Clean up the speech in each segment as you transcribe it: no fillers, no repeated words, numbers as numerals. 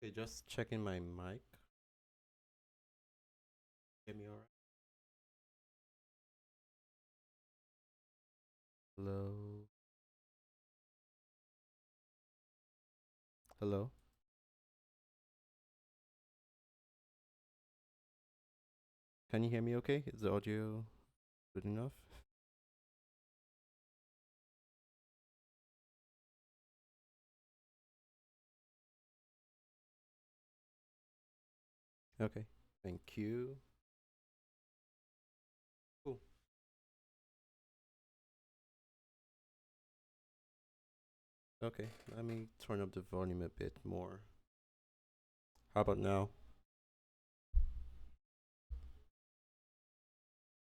Okay, just checking my mic. Get me alright? Hello? Hello? Can you hear me okay? Is the audio good enough? Okay, thank you. Cool. Okay, let me turn up the volume a bit more. How about now?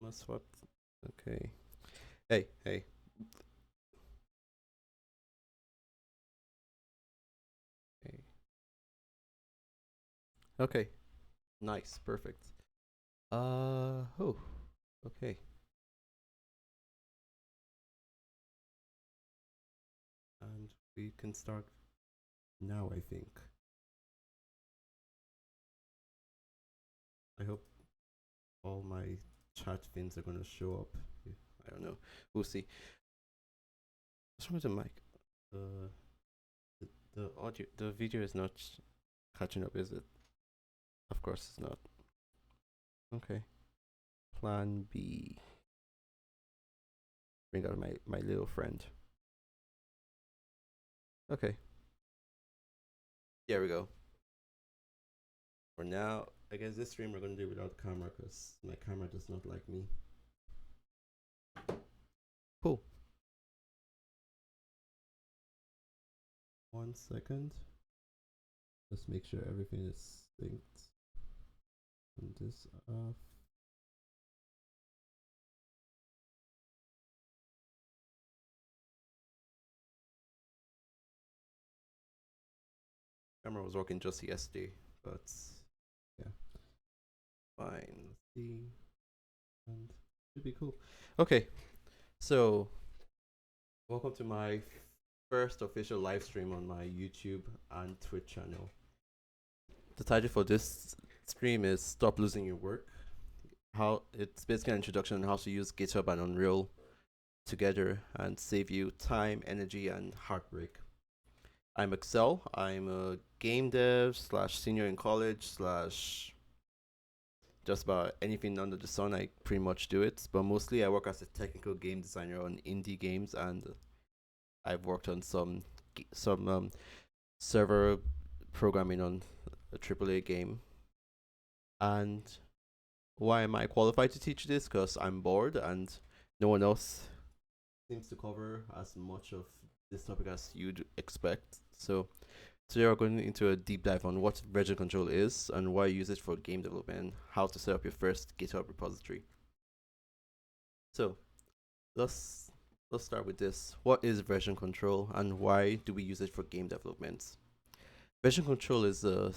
Must swap. Okay. Hey, hey. Hey. Okay. Nice. Perfect. Oh. Okay. And we can start now, I think. I hope all my chat things are gonna show up. I don't know. We'll see. What's wrong with the mic? Uh, the audio, the video is not catching up, is it? Of course it's not. Okay. Plan B. Bring out my little friend. Okay. There we go. For now, I guess this stream we're gonna do without camera because my camera does not like me. Cool. 1 second. Let's make sure everything is synced. And this off. Camera was working just yesterday, but yeah, fine. Let's see, and should be cool. Okay, so welcome to my first official live stream on my YouTube and Twitch channel. The title for this stream is "Stop Losing Your Work." How it's basically an introduction on how to use GitHub and Unreal together and save you time, energy, and heartbreak. I'm Excel. I'm a game dev slash senior in college slash just about anything under the sun. I pretty much do it, but mostly I work as a technical game designer on indie games, and I've worked on some server programming on a AAA game. And why am I qualified to teach this? Because I'm bored and no one else seems to cover as much of this topic as you'd expect. So today we're going into a deep dive on what version control is and why you use it for game development and how to set up your first GitHub repository. So let's start with this. What is version control and why do we use it for game development? Version control is the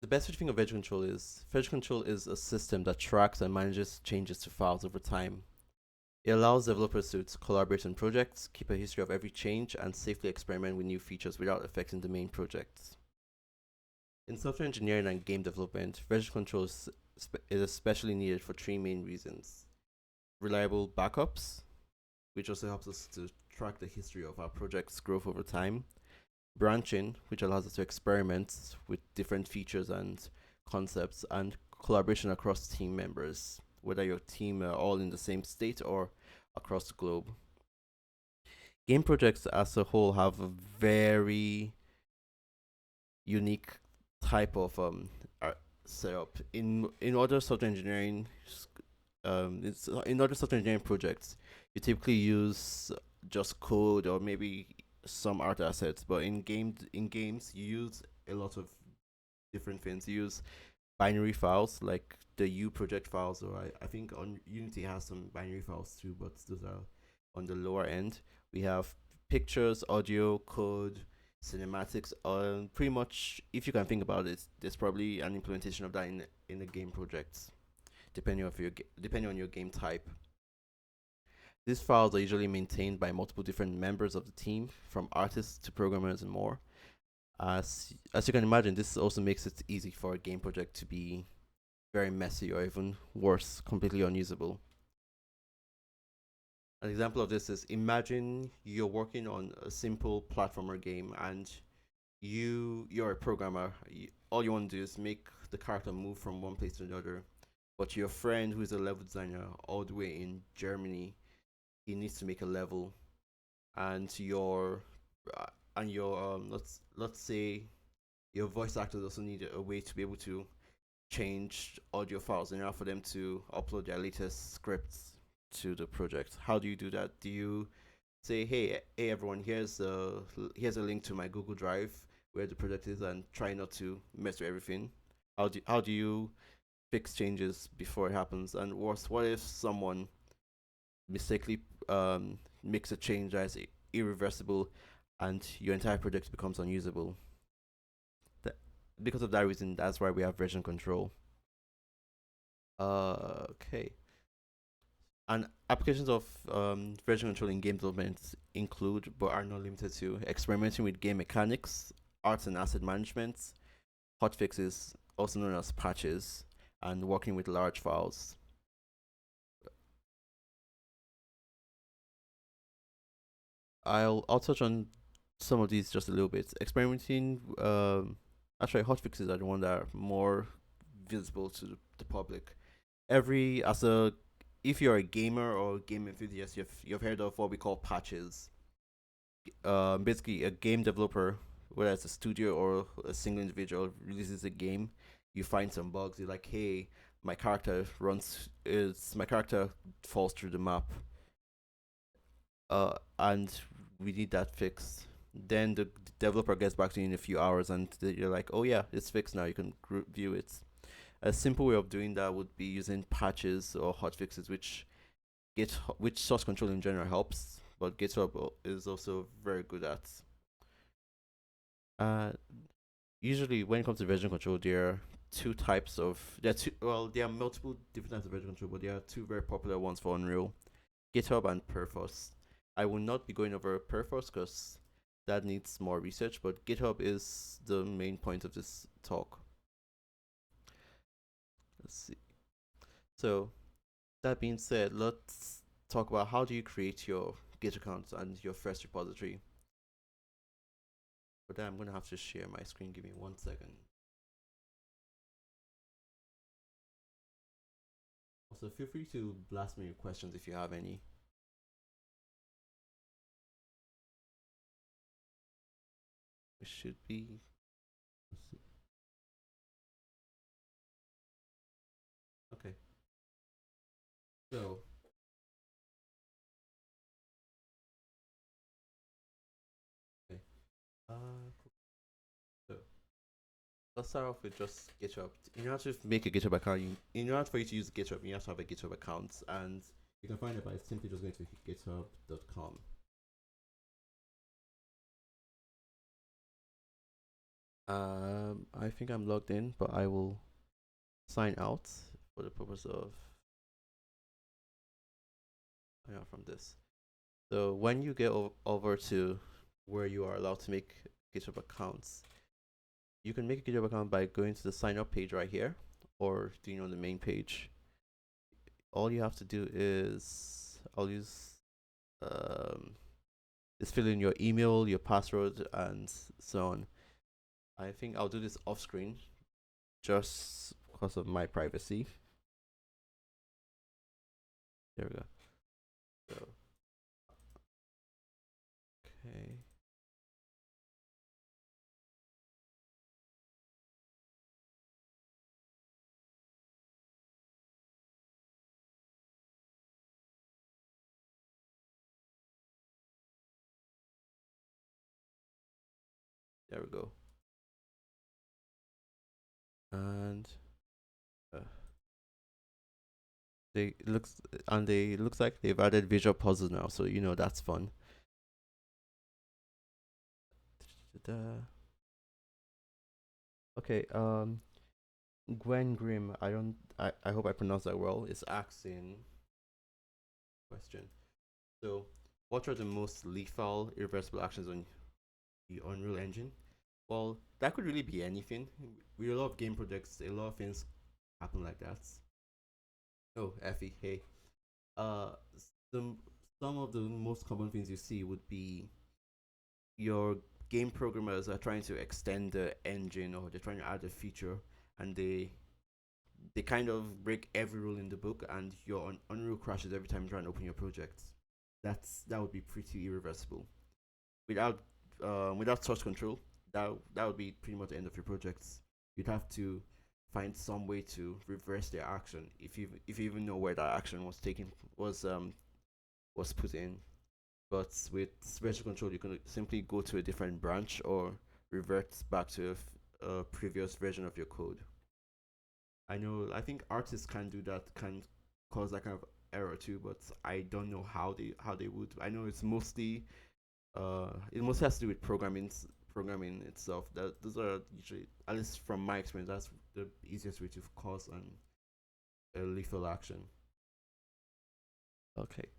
best way to think of version control is a system that tracks and manages changes to files over time. It allows developers to collaborate on projects, keep a history of every change, and safely experiment with new features without affecting the main project. In software engineering and game development, version control is especially needed for three main reasons: reliable backups, which also helps us to track the history of our project's growth over time; branching, which allows us to experiment with different features and concepts; and collaboration across team members, whether your team are all in the same state or across the globe. Game projects as a whole have a very unique type of setup. In other software engineering, in other software engineering projects, you typically use just code or maybe some art assets, but in games you use a lot of different things. You use binary files like the U project files, or I think on Unity has some binary files too, but those are on the lower end. We have pictures, audio, code, cinematics. Pretty much, if you can think about it, there's probably an implementation of that in a game project, depending on your game type. These files are usually maintained by multiple different members of the team, from artists to programmers and more. As you can imagine, this also makes it easy for a game project to be very messy or even worse, completely unusable. An example of this is imagine you're working on a simple platformer game and you're a programmer. All you want to do is make the character move from one place to another. But your friend, who's a level designer all the way in Germany, he needs to make a level, and uh, your let's say your voice actors also need a way to be able to change audio files in order for them to upload their latest scripts to the project. How do you do that? Do you say, hey everyone, here's a link to my Google Drive where the project is, and try not to mess with everything? How do you fix changes before it happens? And worse, what if someone mistakenly makes a change that is irreversible and your entire project becomes unusable? That, because of that reason, that's why we have version control. Okay. And applications of version control in game development include, but are not limited to, experimenting with game mechanics, art and asset management, hotfixes, also known as patches, and working with large files. I'll touch on some of these just a little bit. Experimenting, actually, hotfixes are the one that are more visible to the public. Every as a If you're a gamer or game enthusiast, you've heard of what we call patches. Basically, a game developer, whether it's a studio or a single individual, releases a game. You find some bugs. You're like, hey, my character falls through the map, and we need that fixed. Then the developer gets back to you in a few hours, and you're like, oh yeah, it's fixed now. You can view it. A simple way of doing that would be using patches or hotfixes, which source control in general helps, but GitHub is also very good at. Uh, Usually when it comes to version control, there are multiple different types of version control, but there are two very popular ones for Unreal: GitHub and Perforce. I will not be going over Perforce because that needs more research, but GitHub is the main point of this talk. Let's see. So that being said, let's talk about how do you create your Git account and your first repository. For that, I'm gonna have to share my screen. Give me 1 second. Also, feel free to blast me your questions if you have any. It should be. Let's see. Okay. So, okay. Cool. So, let's start off with just GitHub. In order to make a GitHub account, in order for you to use GitHub, you have to have a GitHub account, and you can find it by simply just going to github.com. I think I'm logged in, but I will sign out for the purpose of from this. So when you get over to where you are allowed to make GitHub accounts, you can make a GitHub account by going to the sign up page right here, or doing it on the main page. All you have to do is is fill in your email, your password, and so on. I think I'll do this off screen, just because of my privacy. There we go. So, okay. There we go. And uh, they looks they looks like they've added visual puzzles now, so that's fun. Okay, Gwen Grimm, I hope I pronounced that well, is asking question. So, what are the most lethal irreversible actions on the Unreal Engine? Well, that could really be anything. With a lot of game projects, a lot of things happen like that. Oh, Effie, hey. Uh, some some of the most common things you see would be your game programmers are trying to extend the engine, or they're trying to add a feature, and they kind of break every rule in the book, and your Unreal crashes every time you try and open your project. That would be pretty irreversible. Without without source control, that would be pretty much the end of your projects. You'd have to find some way to reverse their action, if you even know where that action was taken was put in. But with version control, you can simply go to a different branch or revert back to a previous version of your code. I know, I think artists can do that, can cause that kind of error too, but I don't know how they would. I know it mostly has to do with programming itself. That those are usually, at least from my experience, that's the easiest way to cause a lethal action. Okay.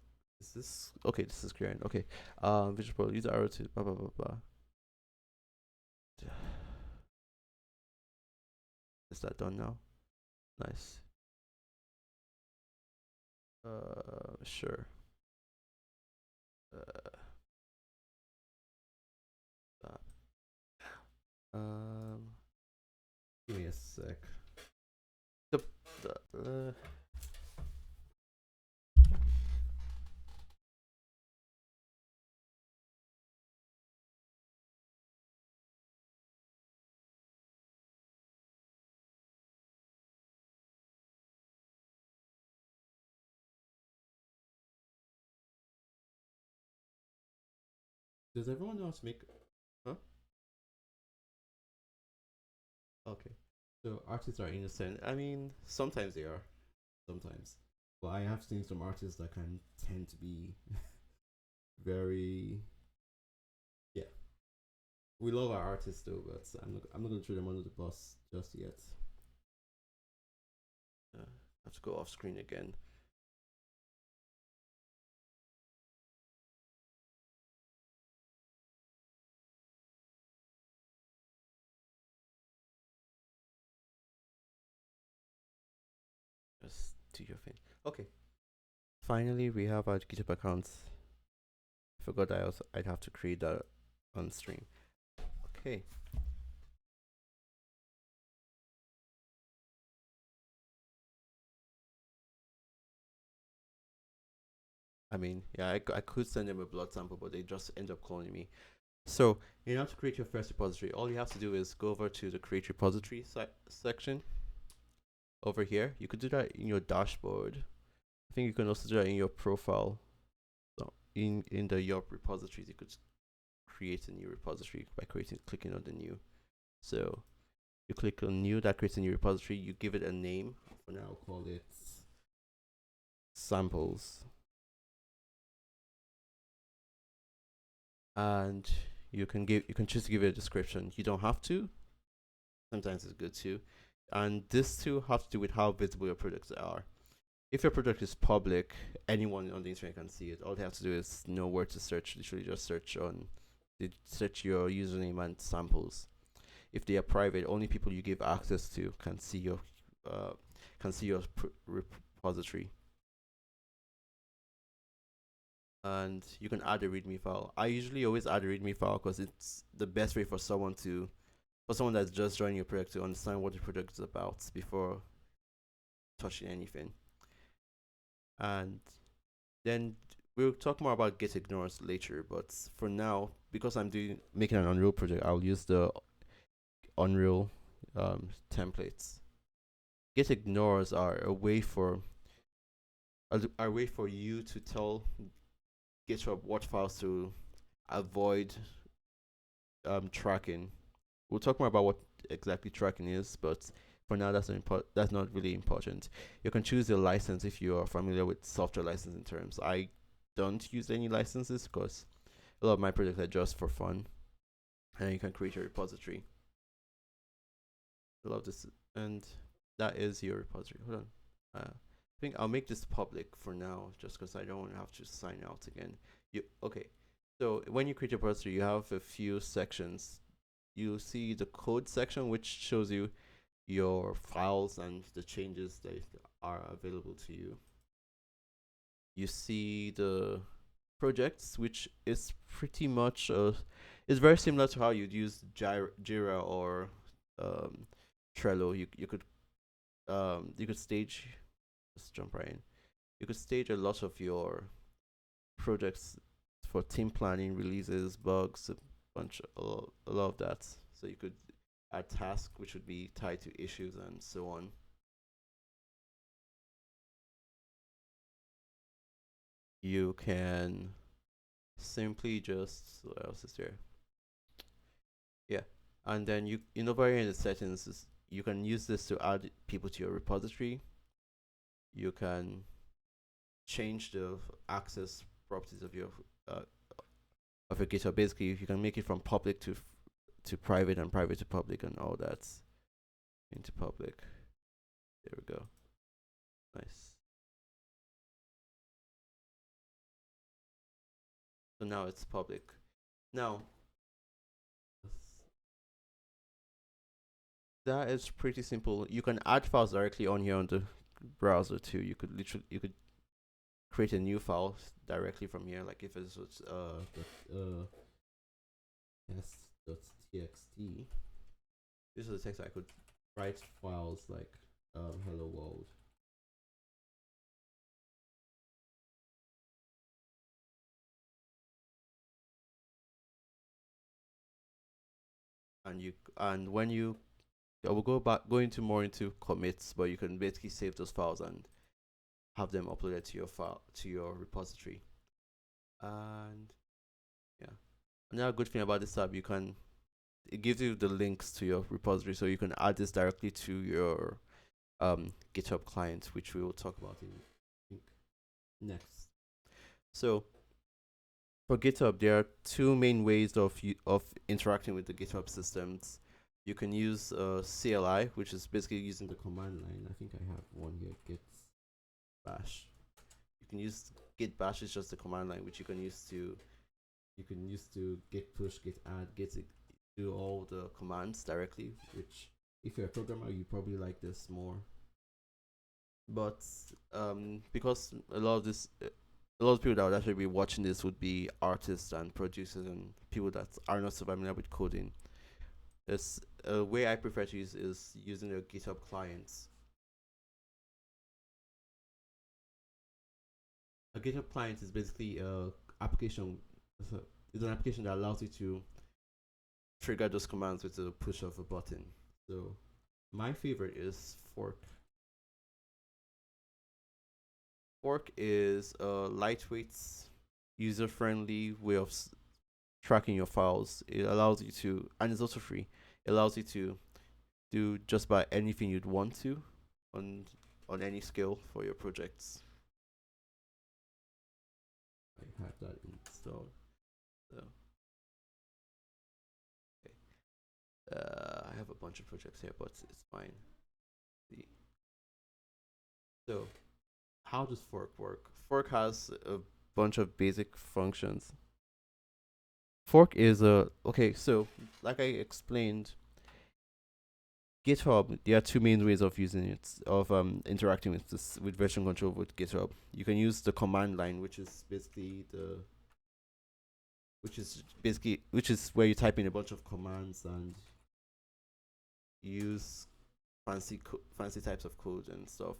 Is this okay? This is clear. Okay. Visual Pro, use arrow to blah blah blah blah. Is that done now? Nice. Sure. Uh, uh, um, give me a sec. The, the, does everyone know how to make? Huh? Okay. So artists are innocent. I mean, sometimes they are. Sometimes. But I have seen some artists that can tend to be very, yeah. We love our artists though, but I'm not gonna throw them under the bus just yet. I have to go off screen again. Just do your thing. Okay. Finally, we have our GitHub accounts. I forgot I'd have to create that on stream. Okay. I mean, yeah, I could send them a blood sample, but they just end up calling me. So, in order to create your first repository, all you have to do is go over to the create repository section over here. You could do that in your dashboard. I think you can also do that in your profile. So in the your repositories, you could create a new repository by clicking on the new. So you click on new, that creates a new repository. You give it a name. For now, I'll call it samples, and you can choose to give it a description. You don't have to. Sometimes it's good too. And this too have to do with how visible your products are. If your product is public, anyone on the internet can see it. All they have to do is know where to search. Literally, just search your username and samples. If they are private, only people you give access to uh, can see your repository. And you can add a README file. I usually always add a README file because it's the best way for someone that's just joining your project to understand what the project is about before touching anything. And then we'll talk more about get ignores later, but for now, because I'm making an Unreal project, I'll use the Unreal templates. Get ignores are a way for you to tell GitHub what files to avoid tracking. We'll talk more about what exactly tracking is, but for now, that's not really important. You can choose your license if you are familiar with software licensing terms. I don't use any licenses because a lot of my projects are just for fun, and you can create a repository. I love this, and that is your repository. Hold on. I think I'll make this public for now, just because I don't want to have to sign out again. Okay? So when you create a repository, you have a few sections. you see the code section, which shows you your files and the changes that are available to you. You see the projects, which is pretty much it's very similar to how you'd use Jira or um, Trello. You could stage, let's jump right in. You could stage a lot of your projects for team planning, releases, bugs, a lot of that. So you could add tasks which would be tied to issues and so on. You can simply just, what else is there? Yeah, and then over here in the settings, you can use this to add people to your repository. You can change the access properties uh, of your GitHub. Basically, you can make it from public to private and private to public and all that into public. There we go. Nice. So now it's public. Now that is pretty simple. You can add files directly on here on the browser too. You could create a new file directly from here. Like if it's test.txt. This is the text I could write files like hello world. And when you I will go into more into commits, but you can basically save those files and have them uploaded to your repository. And yeah, another good thing about this tab, it gives you the links to your repository, so you can add this directly to your GitHub client, which we will talk about in next. So for GitHub, there are two main ways of interacting with the GitHub systems. You can use CLI, which is basically using the command line. I think I have one here, git bash. You can use git bash is just the command line, which you can use to git push, git add, do all the commands directly. Which, if you're a programmer, you probably like this more. But because a lot of people that would actually be watching this would be artists and producers and people that are not so familiar with coding. This a way I prefer to use is using the GitHub clients. A GitHub client is basically a application. It's an application that allows you to trigger those commands with the push of a button. So my favorite is Fork. Fork is a lightweight, user-friendly way of tracking your files. It allows you to, and it's also free. It allows you to do just about anything you'd want to on any scale for your projects. I have that installed. So okay. I have a bunch of projects here, but it's fine. See. So how does Fork work? Fork has a bunch of basic functions. Fork is a okay. So like I explained, GitHub, there are two main ways of using it, of interacting with version control with GitHub. You can use the command line, which is where you type in a bunch of commands and use fancy types of code and stuff.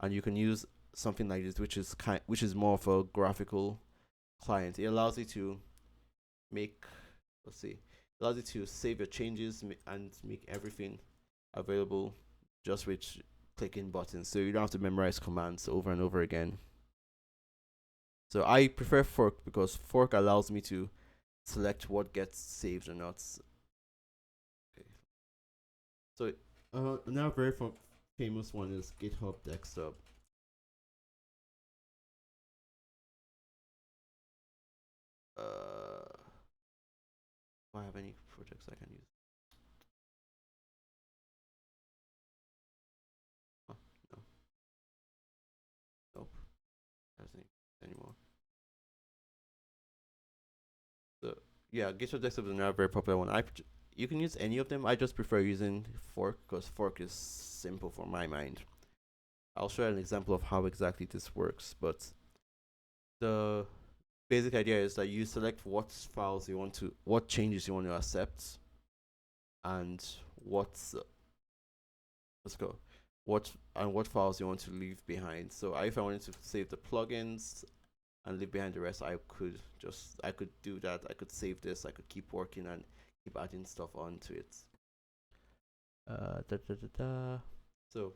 And you can use something like this, which is more of a graphical client. It allows you to make, allows you to save your changes and make everything available just with clicking buttons, so you don't have to memorize commands over and over again. So I prefer Fork because Fork allows me to select what gets saved or not. Okay. So another very famous one is GitHub Desktop. Do I have any projects I can use? Oh, no. Nope. Doesn't anymore. So yeah, GitHub Desktop is another very popular one. you can use any of them. I just prefer using fork because fork is simple for my mind. I'll show an example of how exactly this works, but the basic idea is that you select what changes you want to accept, and what's let's go, what files you want to leave behind. So if I wanted to save the plugins and leave behind the rest, I could do that. I could save this. I could keep working and keep adding stuff onto it. Da, da, da, da. So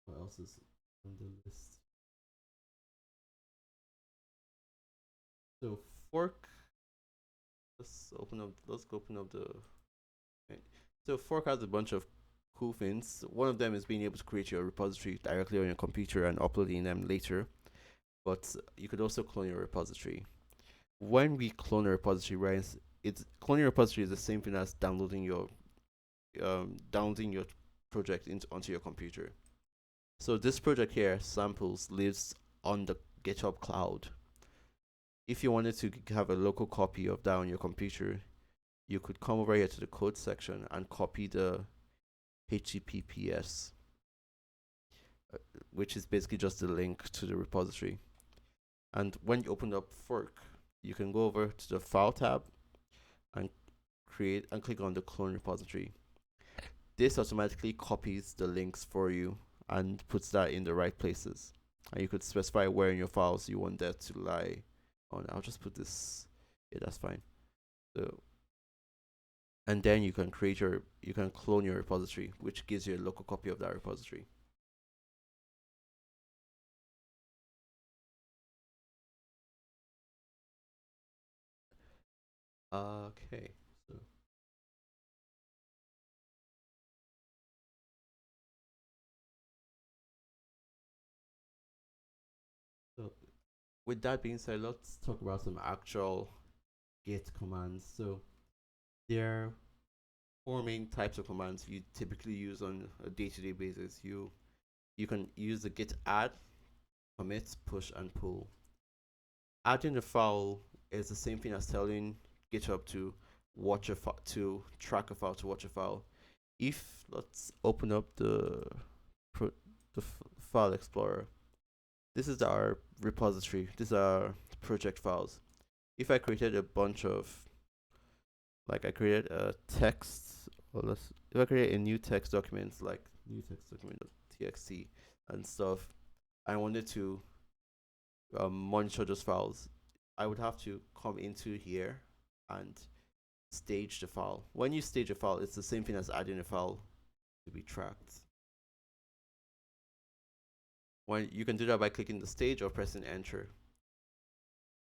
what else is on the list? So fork. Let's go open up the. Right. So fork has a bunch of cool things. One of them is being able to create your repository directly on your computer and uploading them later. But you could also clone your repository. When we clone a repository, right, it's cloning a repository is the same thing as downloading your project onto your computer. So this project here, samples, lives on the GitHub cloud. If you wanted to have a local copy of that on your computer, you could come over here to the code section and copy the HTTPS, which is basically just the link to the repository. And when you open up fork, you can go over to the file tab and click on the clone repository. This automatically copies the links for you and puts that in the right places. And you could specify where in your files you want that to lie on. I'll just put this. Yeah, that's fine. So, and then you can clone your repository, which gives you a local copy of that repository. Okay, so with that being said, let's talk about some actual Git commands. So there are four main types of commands you typically use on a day-to-day basis. You can use the git add, commit, push, and pull. Adding a file is the same thing as telling GitHub to to track a file, to watch a file. If let's open up the file explorer. This is our repository. These are project files. If I created a bunch of, like I created a text, or if I create a new text document, like new text document.txt and stuff, I wanted to monitor those files, I would have to come into here and stage the file. When you stage a file, it's the same thing as adding a file to be tracked. When you can do that by clicking the stage or pressing enter.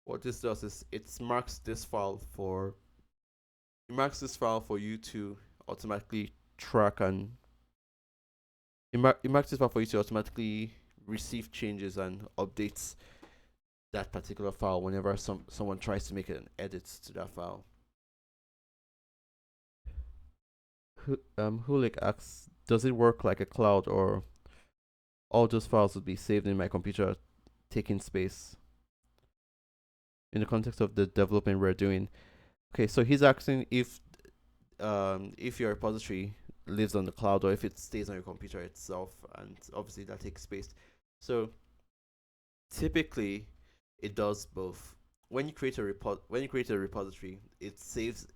What this does is it marks this file for you to automatically track, and it marks this file for you to automatically receive changes and updates that particular file whenever someone tries to make an edit to that file. Hulik asks, does it work like a cloud, or all those files would be saved in my computer, taking space? In the context of the development we're doing. Okay, so he's asking if your repository lives on the cloud or if it stays on your computer itself, and obviously that takes space. So typically it does both. When you create a repository, it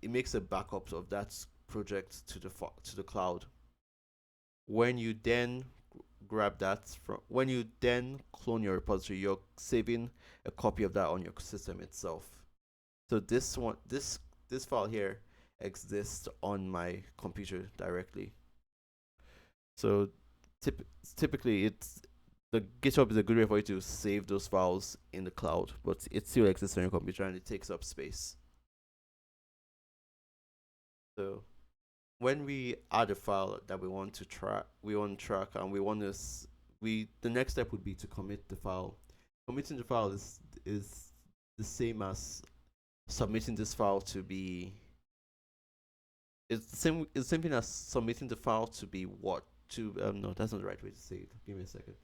makes a backup of that project to the cloud. When you then when you then clone your repository, you're saving a copy of that on your system itself. So this file here exists on my computer directly. So typically the GitHub is a good way for you to save those files in the cloud, but it still exists on your computer and it takes up space. So when we add a file that we want to track, and the next step would be to commit the file. Committing the file is the same as submitting this file to be. It's the same thing as submitting the file to be what to no, that's not the right way to say it. Give me a second.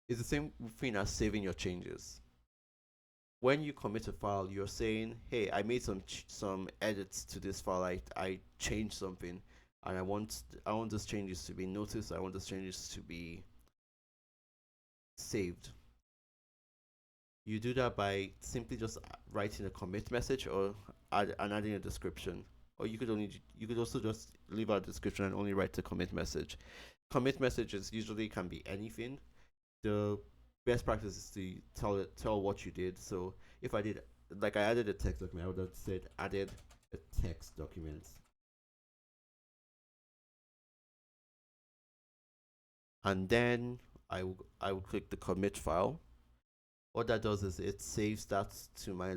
It's the same thing as saving your changes. when you commit a file, you're saying, "Hey, I made some edits to this file. I changed something, and I want those changes to be noticed. I want those changes to be saved." You do that by simply just writing a commit message or adding a description. Or you could also just leave out a description and only write the commit message. Commit messages usually can be anything. The best practice is to tell what you did. So if I did, like, I added a text document, I would have said added a text document, and then I will click the commit file. What that does is it saves that to my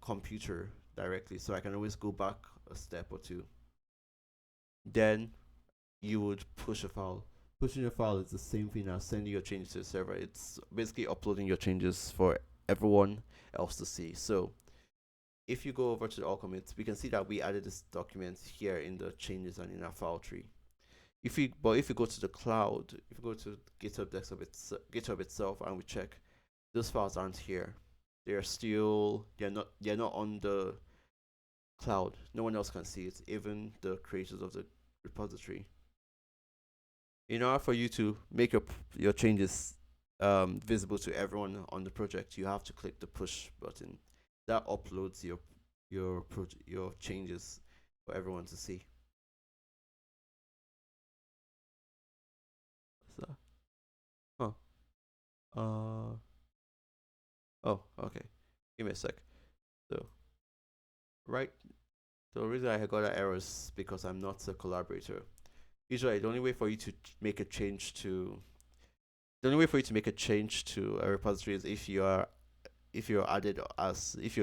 computer directly, so I can always go back a step or two. Then you would push a file. Pushing a file is the same thing as sending your changes to the server. It's basically uploading your changes for everyone else to see. So if you go over to the all commits, we can see that we added this document here in the changes and in our file tree. If you go to the cloud, if you go to GitHub itself, and we check, those files aren't here. They're not on the cloud. No one else can see it, even the creators of the repository. In order for you to make your changes visible to everyone on the project, you have to click the push button. That uploads your changes for everyone to see. So, oh, uh, oh, okay. Give me a sec. So, right, the reason I got that error is because I'm not a collaborator. Usually, the only way for you to make a change to a repository is if you're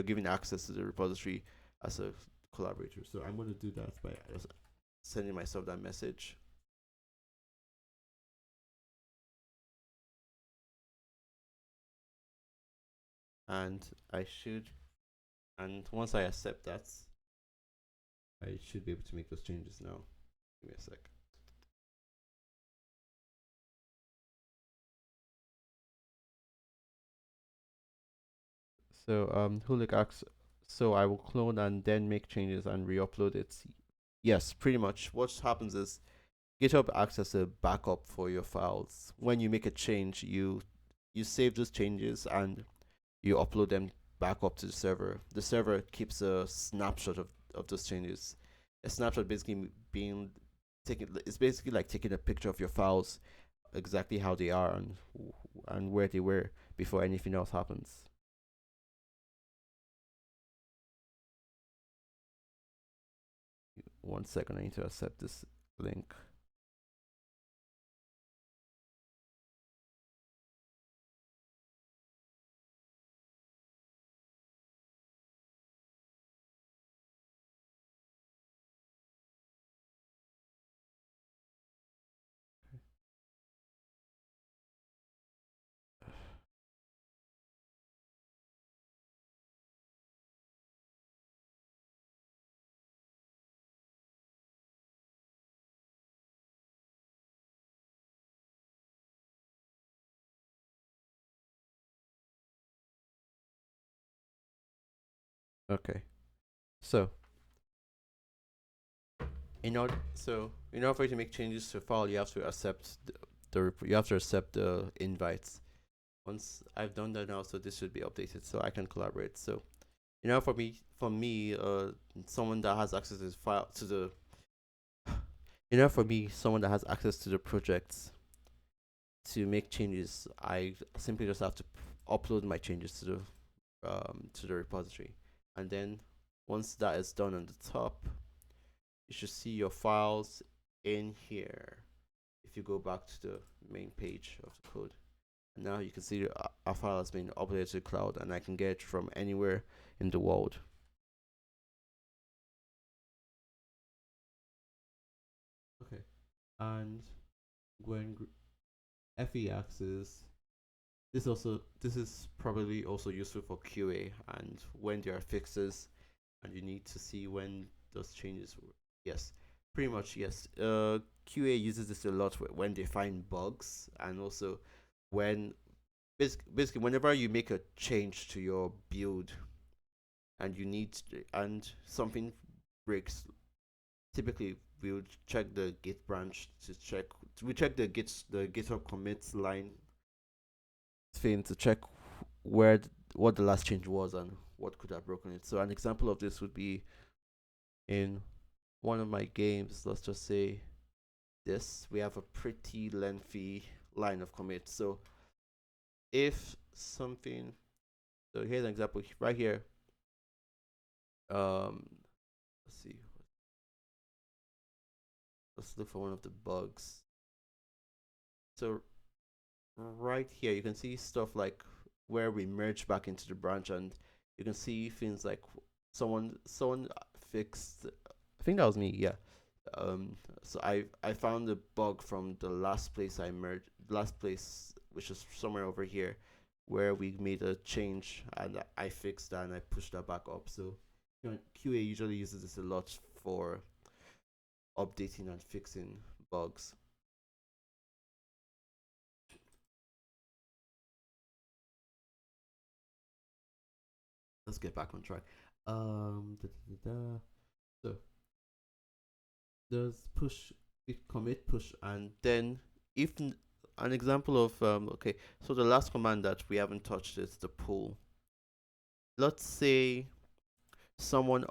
given access to the repository as a collaborator. So I'm going to do that by just sending myself that message. And once I accept that, I should be able to make those changes now. Give me a sec. So Hulik asks, so I will clone and then make changes and re-upload it. Yes, pretty much. What happens is GitHub acts as a backup for your files. When you make a change, you save those changes and you upload them back up to the server. The server keeps a snapshot of those changes. A snapshot basically being taken. It's basically like taking a picture of your files, exactly how they are and where they were before anything else happens. One second, I need to accept this link. Okay, so in order for you to make changes to a file, you have to accept the invites. Once I've done that now, so this should be updated, so I can collaborate. So for me, someone that has access to the file to the for me, someone that has access to the projects to make changes, I simply just have to upload my changes to the repository, and then once that is done on the top, you should see your files in here. If you go back to the main page of the code, and now you can see our file has been uploaded to the cloud, and I can get it from anywhere in the world. Okay, and when FE access, this is probably also useful for QA, and when there are fixes and you need to see when those changes were. Yes, pretty much, yes. QA uses this a lot when they find bugs, and also when basically, whenever you make a change to your build and and something breaks, typically we would check the Git branch to check. We check the GitHub commits line thing to check what the last change was and what could have broken it. So an example of this would be in one of my games. Let's just say this. We have a pretty lengthy line of commits. So if something, so here's an example right here. Let's see. Let's look for one of the bugs. So right here, you can see stuff like where we merge back into the branch, and you can see things like someone fixed. I think that was me. Yeah. So I found a bug from the last place I merged, last place which is somewhere over here, where we made a change, and I fixed that and I pushed that back up. So QA usually uses this a lot for updating and fixing bugs. Let's get back on track. Da, da, da. So does push it commit push, and then if an example of okay, so the last command that we haven't touched is the pull. Let's say someone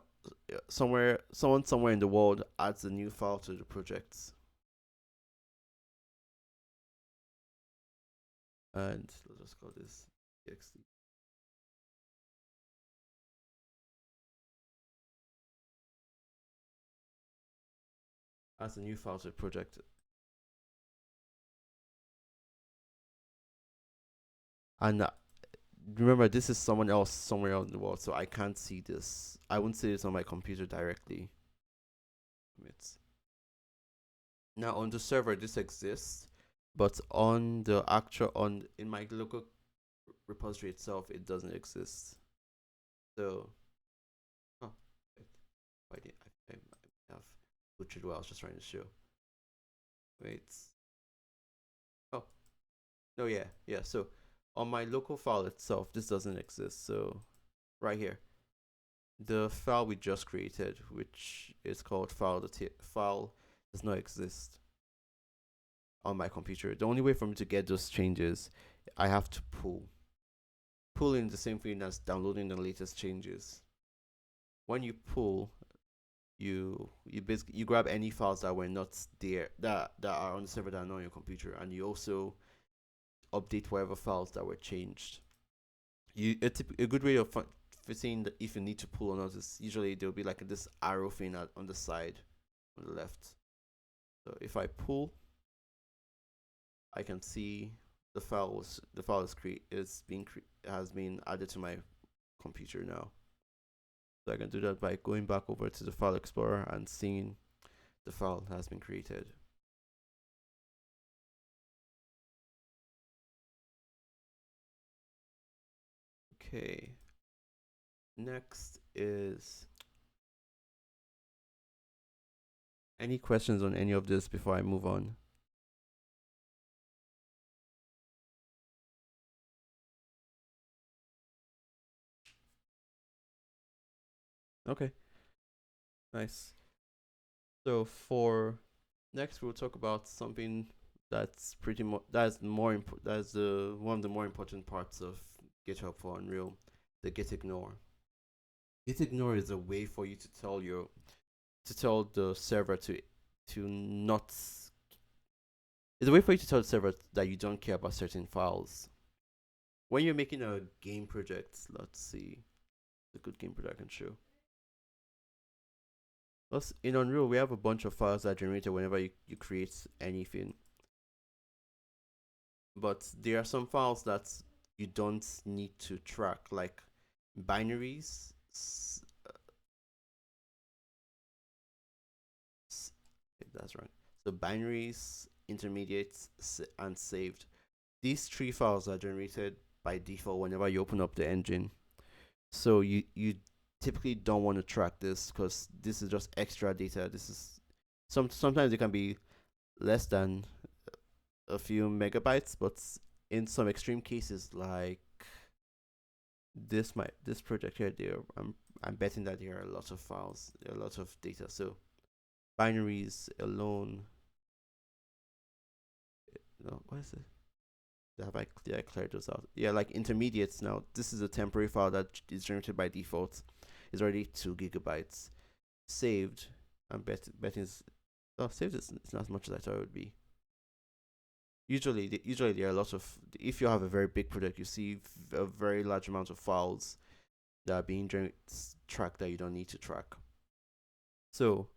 someone somewhere in the world adds a new file to the project, and let's just call this txt. Adds a new file to the project, and remember this is someone else somewhere else in the world, so I can't see this. I won't see this on my computer directly. It's now on the server this exists, but on the actual on in my local repository itself it doesn't exist. So oh, I have butchered what I was just trying to show. Wait. Oh no, yeah. So on my local file itself this doesn't exist. So right here, the file we just created, which is called file does not exist on my computer. The only way for me to get those changes, I have to pull. Pulling the same thing as downloading the latest changes. When you pull, you basically you grab any files that were not there that are on the server that are not on your computer, and you also update whatever files that were changed. A good way of seeing if you need to pull or not is usually there'll be like this arrow thing on the side, on the left. So if I pull, I can see the file has been added to my computer now. So I can do that by going back over to the file explorer and seeing the file has been created. Okay. Next is any questions on any of this before I move on? Okay. Nice. So for next we'll talk about something that's that's the one of the more important parts of GitHub for Unreal, the git ignore. Git ignore is a way for you to tell the server to not it's a way for you to tell the server that you don't care about certain files. When you're making a game project, let's see, a good game project I can show. In Unreal, we have a bunch of files that are generated whenever you create anything. But there are some files that you don't need to track, like binaries. That's wrong. So binaries, intermediates, and saved. These three files are generated by default whenever you open up the engine. So you typically don't want to track this because this is just extra data. This is sometimes it can be less than a few megabytes, but in some extreme cases, like this project here, there I'm betting that there are a lot of files, there are a lot of data. So binaries alone, no, what is it? Did I clear those out? Yeah, like intermediates. Now this is a temporary file that is generated by default. It's already 2 GB saved. I'm betting is, oh, saved is it's not as much as I thought it would be. Usually there are lots of, if you have a very big project, you see a very large amount of files that are being tracked that you don't need to track. So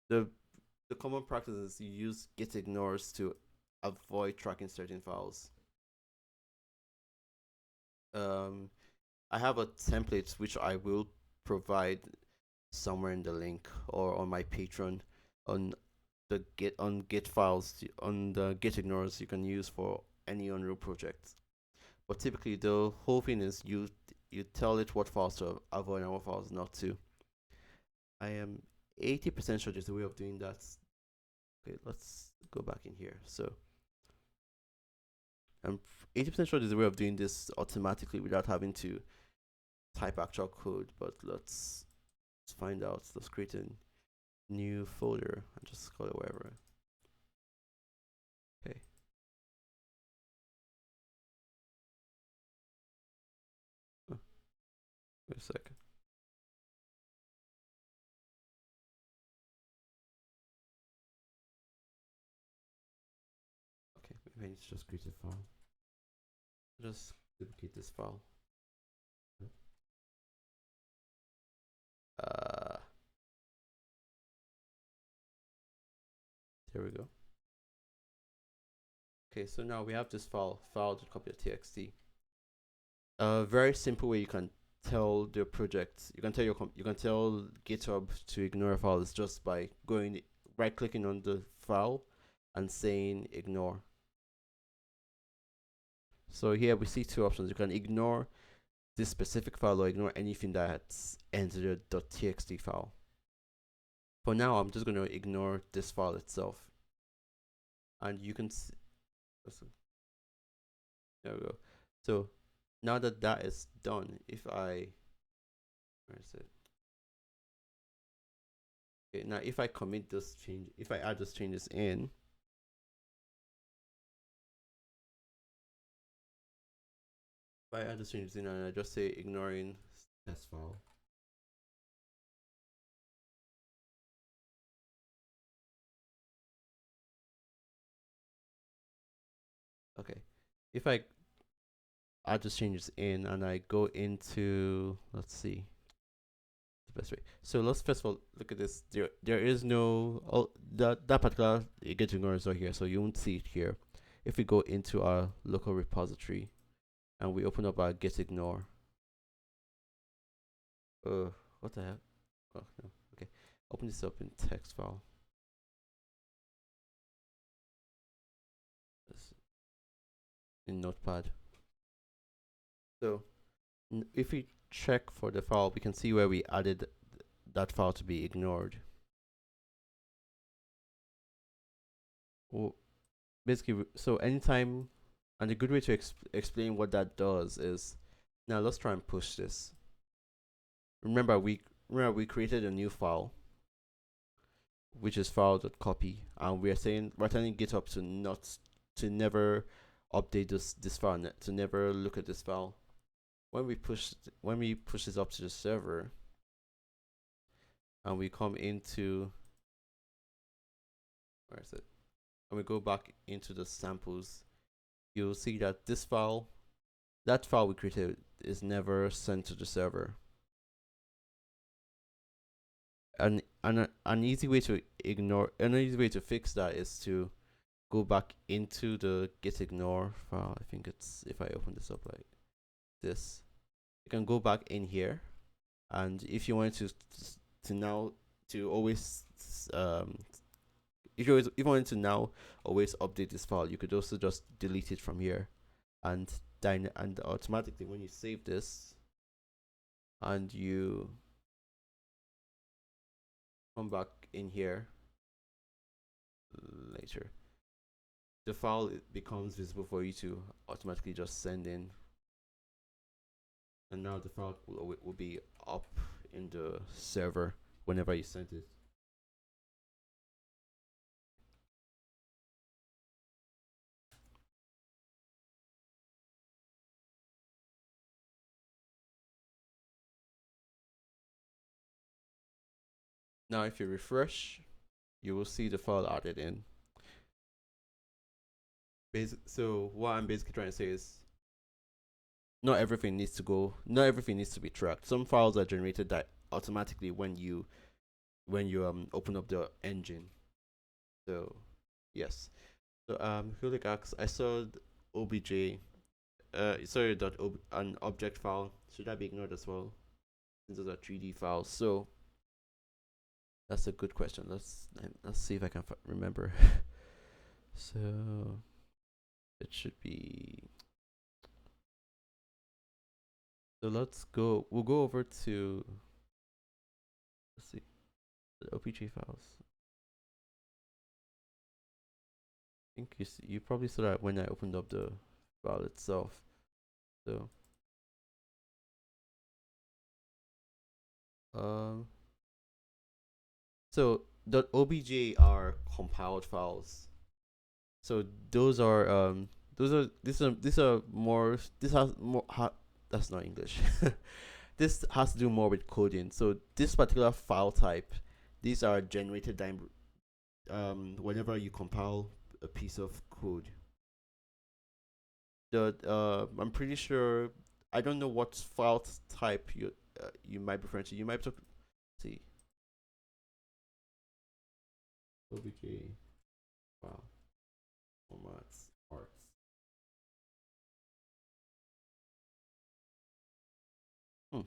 the the common practice is you use git ignores to avoid tracking certain files. Um, I have a template which I will provide somewhere in the link or on my Patreon on git files on the git ignores you can use for any Unreal project. But typically the whole thing is you tell it what files to avoid and what files not to. I am 80% sure there's a way of doing that. Okay, let's go back in here. So I'm 80% sure there's a way of doing this automatically without having to type actual code, but let's find out. Let's create a new folder and just call it whatever. Okay. Oh, wait a second. Okay, maybe I need to just create a file. Just duplicate this file. Uh, there we go. Okay, so now we have this file.copy.txt. A very simple way you can tell the project, you can tell you can tell GitHub to ignore a file is just by going right clicking on the file and saying ignore. So here we see two options. You can ignore this specific file or ignore anything that's entered the .txt file. For now, I'm just going to ignore this file itself. And you can see, there we go. So now that that is done, if I, where is it? Okay, now if I commit this change, if I add those changes in, if I add those changes in and I just say ignoring test file, okay, if I add those changes in and I go into, let's see the best way. So let's first of all look at this. There is no, oh, that particular git ignore is not here, so you won't see it here. If we go into our local repository and we open up our git ignore, what the heck? Oh no, okay. Open this up in text file. This in Notepad. So if we check for the file, we can see where we added that file to be ignored. Well, basically, so anytime, and a good way to explain what that does is, now let's try and push this. Remember we created a new file, which is file.copy, and we're telling GitHub to never update this file, to never look at this file. When we push this up to the server, and we come into, where is it? And we go back into the samples, you'll see that that file we created is never sent to the server. And an easy way to fix that is to go back into the git ignore file. I think it's, if I open this up like this, you can go back in here, and if you want to now to always if you wanted to now always update this file, you could also just delete it from here, and automatically when you save this and you come back in here later, the file becomes visible for you to automatically just send in, and now the file will be up in the server whenever you send it. Now, if you refresh, you will see the file added in. So what I'm basically trying to say is, not everything needs to go. Not everything needs to be tracked. Some files are generated that automatically when you open up the engine. So yes. So Hulik asks, I saw obj sorry an object file. Should that be ignored as well? Since those are 3D files. So that's a good question. Let's see if I can remember. So it should be. So let's go. We'll go over to. Let's see the OPG files. I think you probably saw that when I opened up the file itself. So um so the obj are compiled files. So these are more this has more that's not English. This has to do more with coding. So this particular file type, these are generated whenever you compile a piece of code. I'm pretty sure, I don't know what file type you might be referring to. You might be see obj file formats arts. Hmm.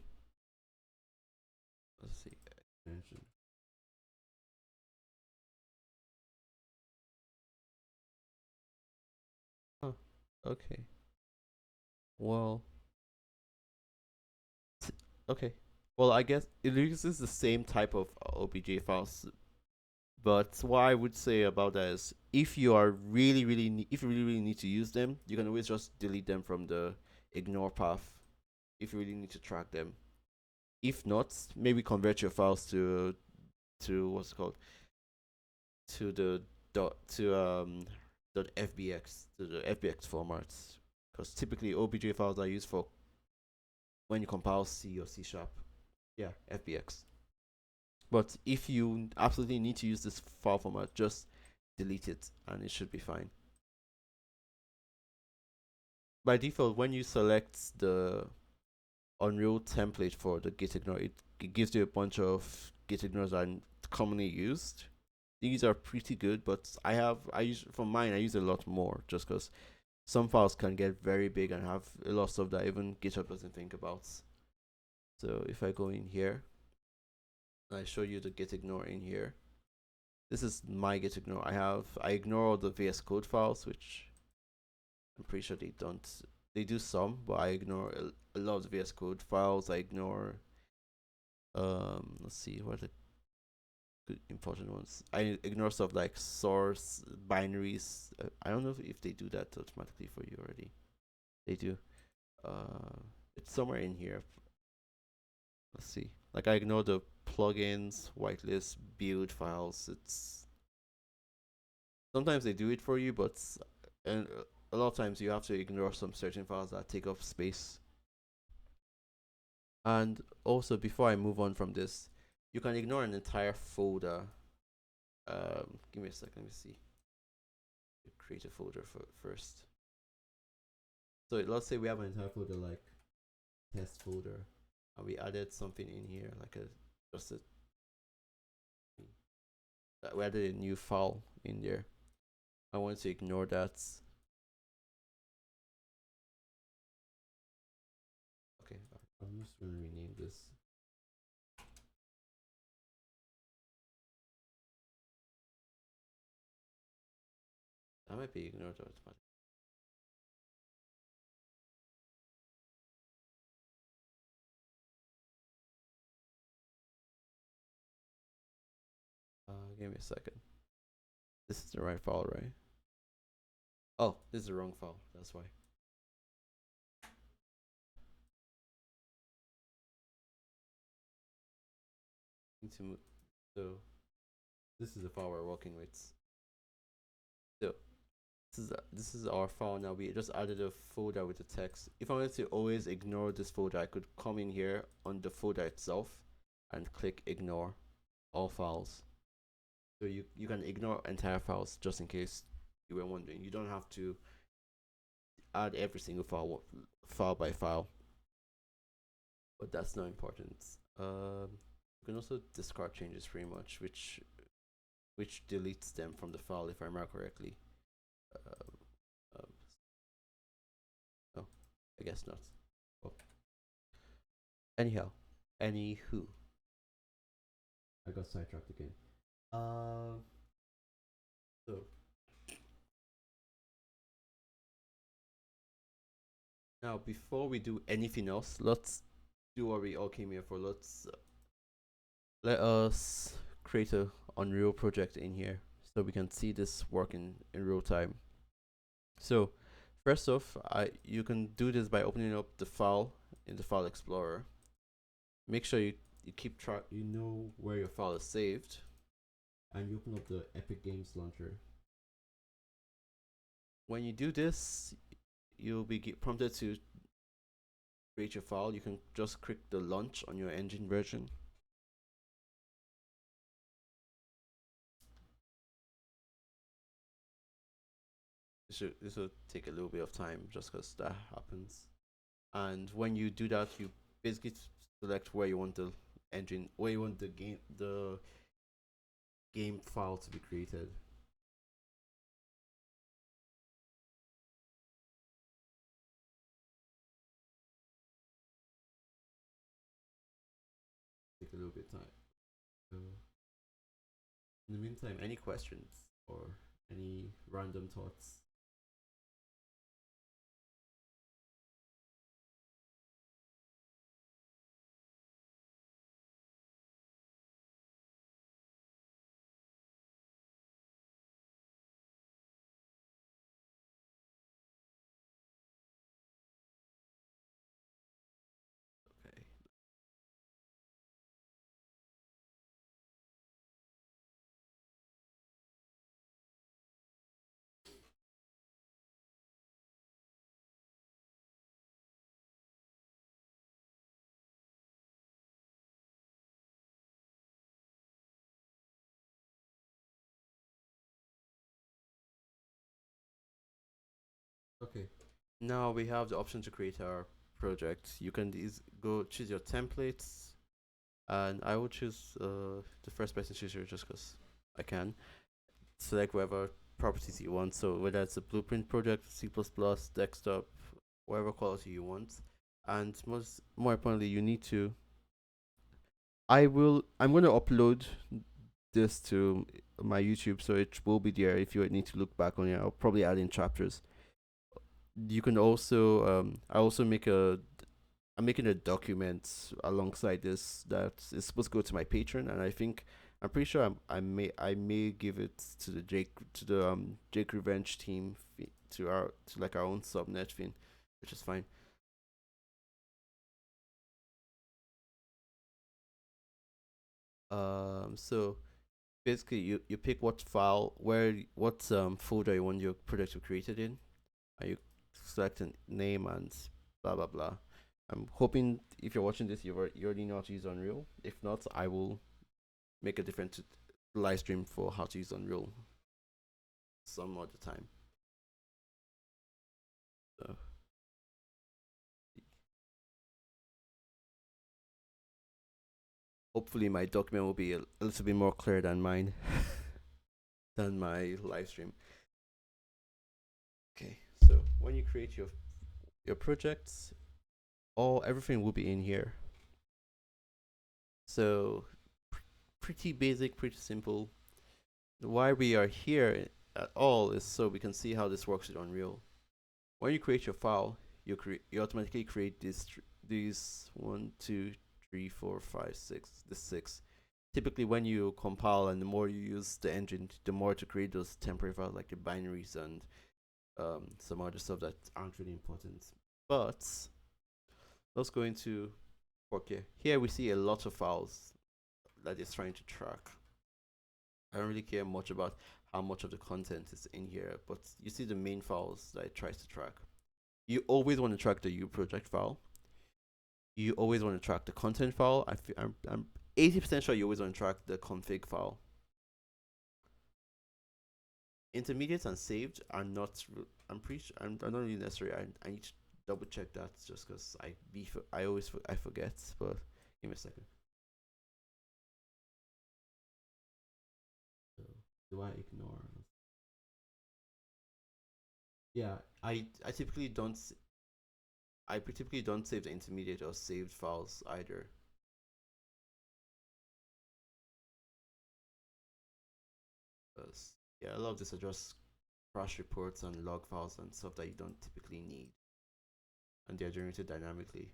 Let's see extension. Huh. Okay. Well. Okay. Well, I guess it uses the same type of obj files. But what I would say about that is, if you are if you really need to use them, you can always just delete them from the ignore path. If you really need to track them. If not, maybe convert your files to what's it called, to the dot fbx, to the fbx formats, because typically obj files are used for when you compile C or C sharp. Yeah, fbx. But if you absolutely need to use this file format, just delete it and it should be fine. By default, when you select the Unreal template for the git ignore, it gives you a bunch of git ignores that are commonly used. These are pretty good, but I use for mine I use a lot more just because some files can get very big and have a lot of stuff that even GitHub doesn't think about. So if I go in here, I show you the git ignore in here. This is my git ignore. I ignore all the VS Code files, which I'm pretty sure they don't. They do some, but I ignore a lot of the VS Code files. I ignore let's see what are the good important ones. I ignore stuff like source binaries. I don't know if they do that automatically for you already. They do. It's somewhere in here. Let's see. Like I ignore the plugins, whitelist, build files. It's sometimes they do it for you, but and a lot of times you have to ignore some certain files that take up space. And also, before I move on from this, you can ignore an entire folder. Give me a second. Let me see. Create a folder first. So let's say we have an entire folder like test folder, and we added something in here like just a we added a new file in there. I want to ignore that. Okay, I'm just going to rename this. That might be ignored automatically. Give me a second. This is the right file, right? Oh, this is the wrong file. That's why. Need to move. So this is the file we're working with. So this is our file now. We just added a folder with the text. If I wanted to always ignore this folder, I could come in here on the folder itself and click ignore all files. So you can ignore entire files just in case you were wondering. You don't have to add every single file by file, but that's not important. You can also discard changes pretty much, which deletes them from the file if I remember correctly. Um, um, no, I guess not. Oh. Anyhow, anywho, I got sidetracked again. Um, so now before we do anything else, let's do what we all came here for. Let us create a Unreal project in here so we can see this working in real time. So first off, you can do this by opening up the file in the File Explorer. Make sure you keep track, you know where your file is saved, and you open up the Epic Games launcher. When you do this, you'll be prompted to create your file. You can just click the launch on your engine version. This will take a little bit of time just because that happens. And when you do that, you basically select where you want the engine, where you want the game file to be created. Take a little bit of time. So in the meantime, any questions or any random thoughts? Okay. Okay. Now we have the option to create our project. You can go choose your templates, and I will choose the first person chooser just because I can. Select whatever properties you want. So whether it's a blueprint project, C++, desktop, whatever quality you want. And more importantly, you need to. I'm going to upload this to my YouTube, so it will be there if you need to look back on it. I'll probably add in chapters. You can also I'm making a document alongside this that is supposed to go to my patron, and I'm pretty sure I may give it to the Jake Revenge team to like our own subnet thing, which is fine. So basically, you pick what folder you want your project to be created in, and you select a name and blah blah blah. I'm hoping if you're watching this, you already know how to use Unreal. If not, I will make a different live stream for how to use Unreal some other time. So hopefully my document will be a little bit more clear than mine than my live stream. Okay, so when you create your projects, everything will be in here. So pretty basic, pretty simple. Why we are here at all is so we can see how this works with Unreal. When you create your file, you automatically create these 1, 2, 3, 4, 5, 6, the six. Typically, when you compile and the more you use the engine, the more to create those temporary files like the binaries and some other stuff that aren't really important. But let's go into okay. Here we see a lot of files that it's trying to track. I don't really care much about how much of the content is in here, but you see the main files that it tries to track. You always want to track the U project file. You always want to track the content file. I'm 80% sure you always want to track the config file. Intermediates and saved are not. I'm pretty. I'm not really necessary. I need to double check that just because I always I forget. But give me a second. So, do I ignore? Yeah, I typically don't. I typically don't save the intermediate or saved files either. Because yeah, a lot of this are just crash reports and log files and stuff that you don't typically need, and they're generated dynamically.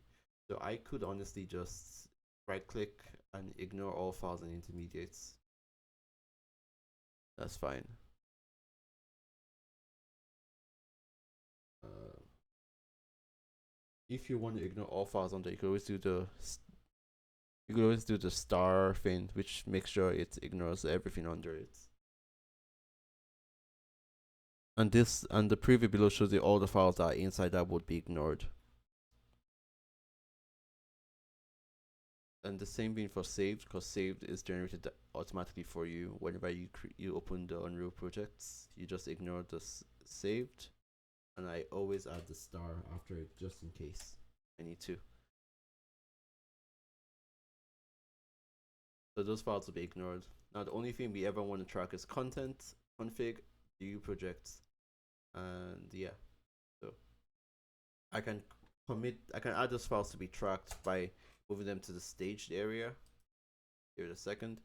So I could honestly just right click and ignore all files and intermediates. That's fine. Uh, if you want to ignore all files on there, you could always do the star thing, which makes sure it ignores everything under it. And the preview below shows you all the files that are inside that would be ignored. And the same thing for saved, because saved is generated automatically for you whenever you open the Unreal projects. You just ignore the saved, and I always add the star after it just in case I need to. So those files will be ignored. Now the only thing we ever want to track is content, config, view projects, and yeah. So I can I can add those files to be tracked by moving them to the staged area. Give it a second.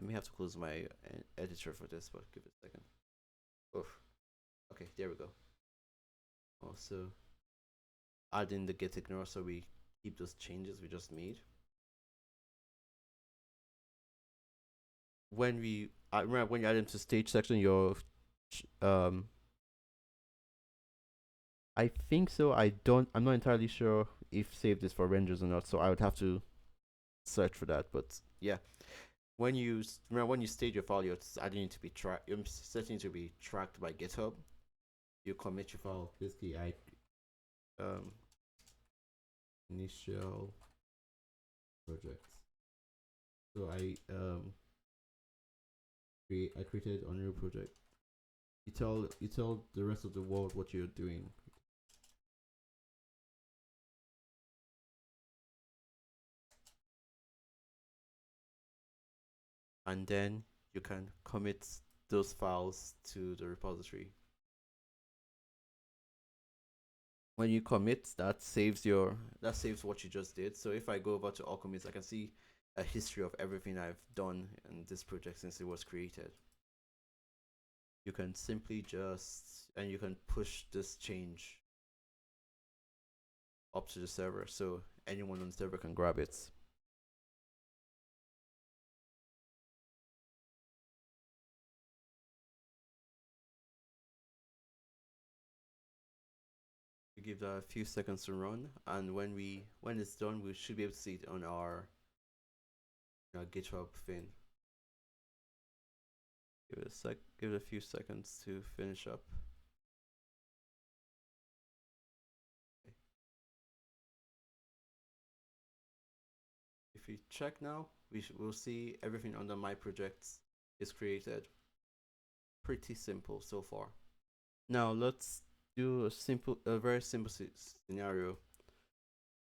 I may have to close my editor for this, but give it a second. Oof. Okay, there we go. Also, add in the git ignore so we keep those changes we just made. When we remember when you add them to stage section, I think so. I'm not entirely sure if saved is for renders or not, so I would have to search for that. But yeah, when you remember when you stage your file, you're adding it to be tracked. You're setting it to be tracked by GitHub. You commit your file. Basically, I initial project. So I created a new project. You tell the rest of the world what you're doing. And then you can commit those files to the repository. When you commit, that saves what you just did. So if I go over to all commits, I can see a history of everything I've done in this project since it was created. You can simply you can push this change up to the server so anyone on the server can grab it. We give that a few seconds to run, and when it's done, we should be able to see it on our GitHub thing. Give it a few seconds to finish up. Okay. If we check now, we'll see everything under my projects is created. Pretty simple so far. Now let's do a very simple scenario.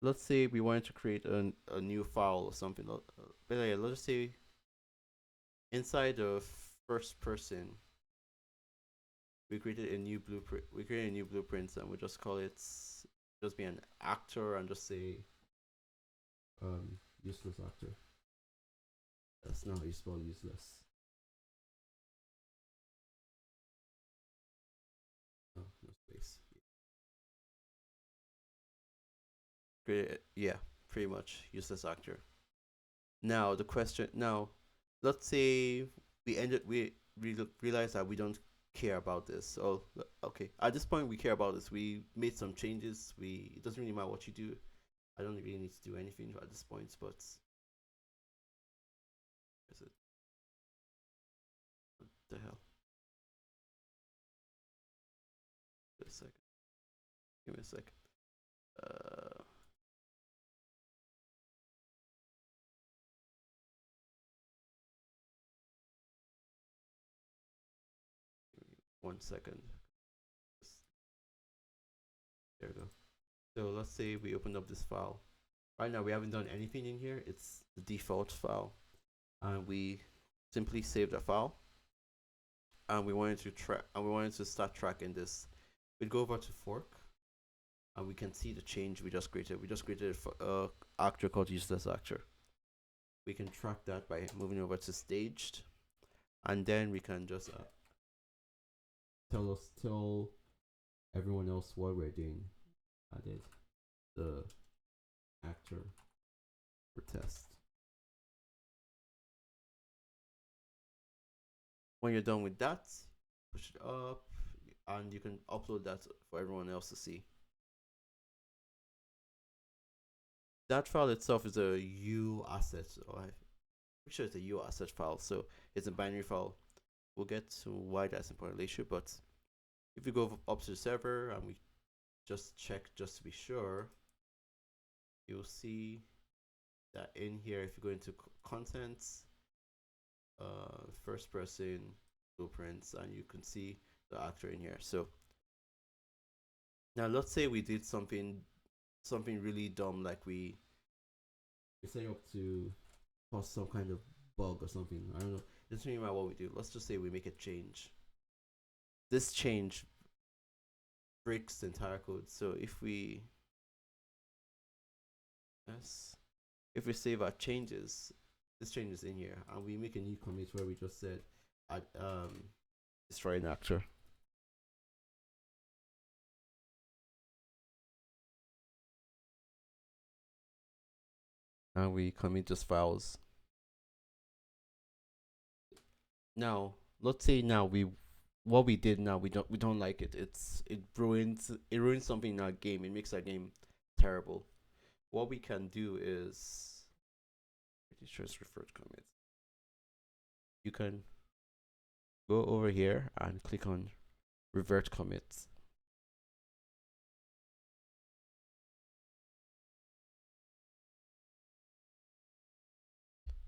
Let's say we wanted to create a new file or something. But yeah, let's just say inside the first person, we created a new blueprint. We created a new blueprint, and we just call it just be an actor and just say useless actor. That's not how you spell useless. Oh, no space. Great, yeah, pretty much useless actor. Now the question. Now, let's say we realize that we don't care about this. Oh, okay. At this point, we care about this. We made some changes. It doesn't really matter what you do. I don't really need to do anything at this point, but is it what the hell? Wait a second. Give me a second. Uh, 1 second. There we go. So let's say we opened up this file. Right now we haven't done anything in here. It's the default file, and we simply save the file. And we wanted to track, and we wanted to start tracking this. We'd go over to fork, and we can see the change we just created. We just created a actor called useless actor. We can track that by moving over to staged, and then we can just tell everyone else what we're doing. Added the actor for test. When you're done with that, push it up, and you can upload that for everyone else to see. That file itself is a U asset, or I'm sure it's a U asset file, so it's a binary file. We'll get to why that's important later, but if we go up to the server and we just check just to be sure, you'll see that in here, if you go into contents, first person blueprints, and you can see the actor in here. So now let's say we did something really dumb, like we set up to cause some kind of bug or something. I don't know. It doesn't really matter what we do. Let's just say we make a change. This change breaks the entire code. So if we save our changes, this change is in here, and we make a new commit where we just said destroy an actor. And we commit those files. Now, let's say now what we did now we don't like it. It ruins something in our game. It makes our game terrible. What we can do is pretty sure it's referred commits. You can go over here and click on revert commits.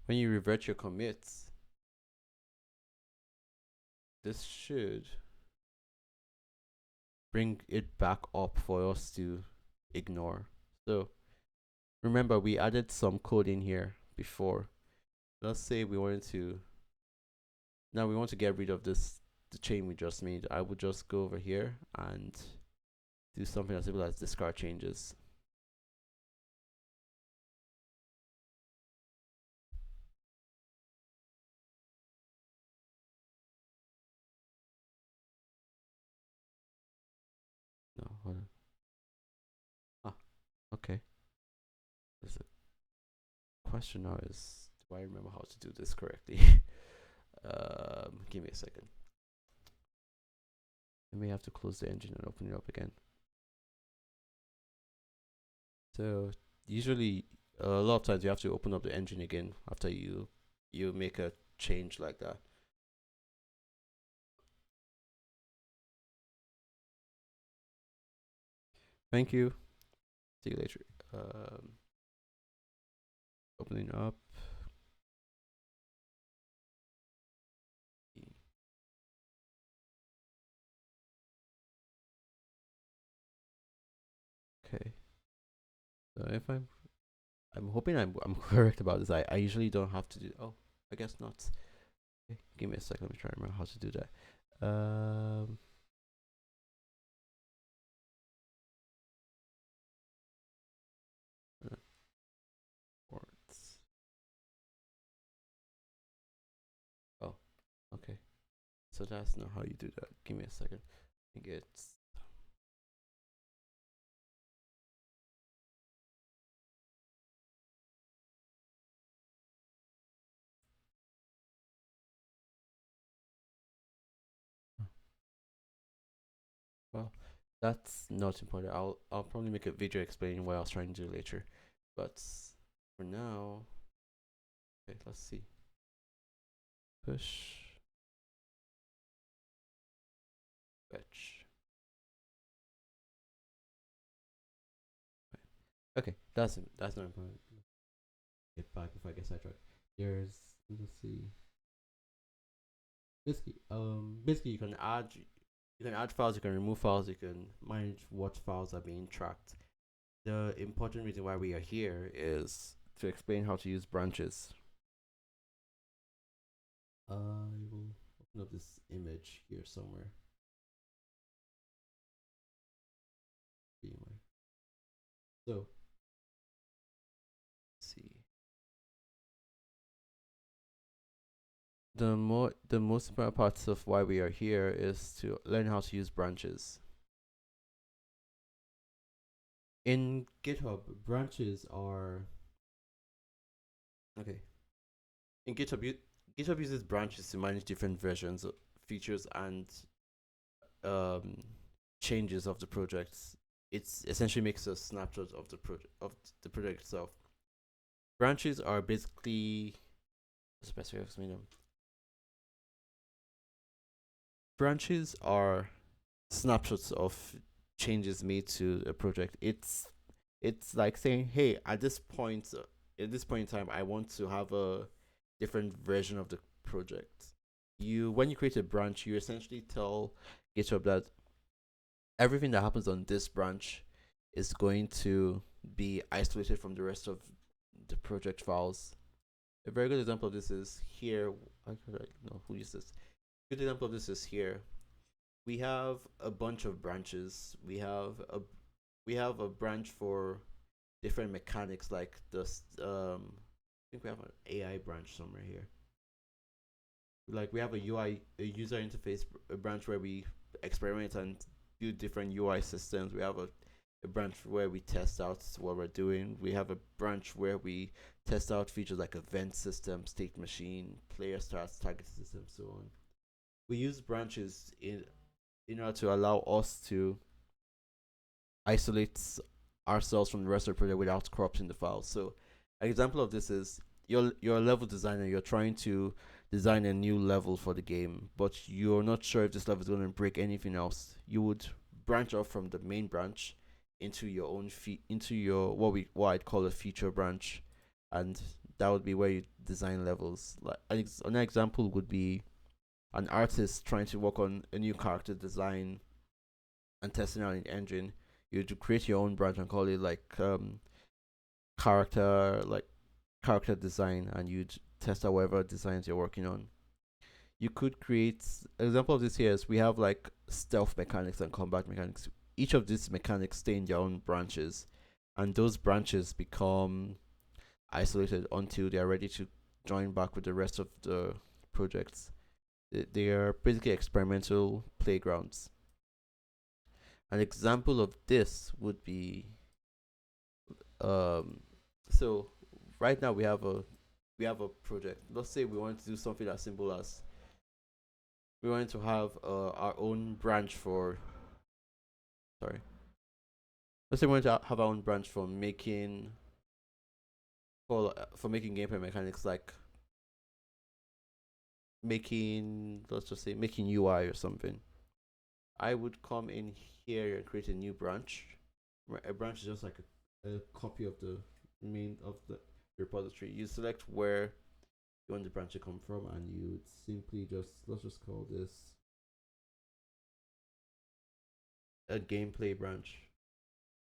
When you revert your commits, this should bring it back up for us to ignore. So remember, we added some code in here before. Let's say we wanted to, now we want to get rid of the chain we just made. I would just go over here and do something as simple as discard changes. No, hold on. Okay. There's a question now is, do I remember how to do this correctly? Give me a second. I may have to close the engine and open it up again. So usually a lot of times you have to open up the engine again after you make a change like that. Thank you. See you later. Opening up. Okay. So if I'm hoping I'm correct about this. I usually don't have to do. Oh, I guess not. Okay, give me a second. Let me try to remember how to do that. Ports. Oh, okay. So that's not how you do that. Give me a second. I think it's That's not important. I'll probably make a video explaining what I was trying to do later. But for now, okay, let's see. Push fetch. Okay, that's not important. Get back before I get sidetracked. There's let's see. Basically you can add files, you can remove files, you can manage what files are being tracked. The important reason why we are here is to explain how to use branches. I will open up this image here somewhere. So, let's see. The most important parts of why we are here is to learn how to use branches. In GitHub, branches are okay. In GitHub uses branches to manage different versions, features, and um, changes of the projects. It's essentially makes a snapshot of the project itself. Branches are basically what's the best way of explaining them? Branches are snapshots of changes made to a project. It's like saying, hey, at this point in time, I want to have a different version of the project. When you create a branch, you essentially tell GitHub that everything that happens on this branch is going to be isolated from the rest of the project files. A very good example of this is here. I don't know who uses this. A good example of this is here. We have a bunch of branches. We have a branch for different mechanics, like this. I think we have an AI branch somewhere here. Like we have a UI, a user interface a branch where we experiment and build different UI systems. We have a branch where we test out what we're doing. We have a branch where we test out features like event system, state machine, player starts, target system, so on. We use branches in order to allow us to isolate ourselves from the rest of the project without corrupting the file. So an example of this is you're a level designer, you're trying to design a new level for the game, but you're not sure if this level is going to break anything else. You would branch off from the main branch into your own into your what I'd call a feature branch, and that would be where you design levels. Like an example would be an artist trying to work on a new character design and testing out in engine. You'd create your own branch and call it character like character design, and you'd test out whatever designs you're working on. You could create an example of this here is we have like stealth mechanics and combat mechanics. Each of these mechanics stay in their own branches, and those branches become isolated until they are ready to join back with the rest of the projects. They are basically experimental playgrounds. An example of this would be um so right now we have a project. Let's say we want to do something as simple as we want to have our own branch for sorry. Let's say we want to have our own branch for making gameplay mechanics like making let's just say making UI or something. I would come in here and create a new branch. A branch is just like a copy of the main of the repository. You select where you want the branch to come from, and you would simply just let's just call this a gameplay branch.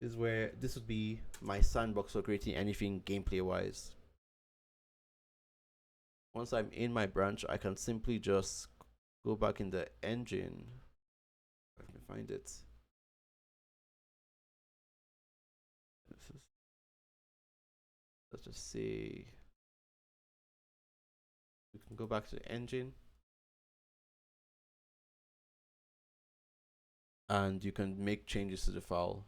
This would be my sandbox for creating anything gameplay wise. Once I'm in my branch, I can simply just go back in the engine. If I can find it. Let's just say we can go back to the engine, and you can make changes to the file.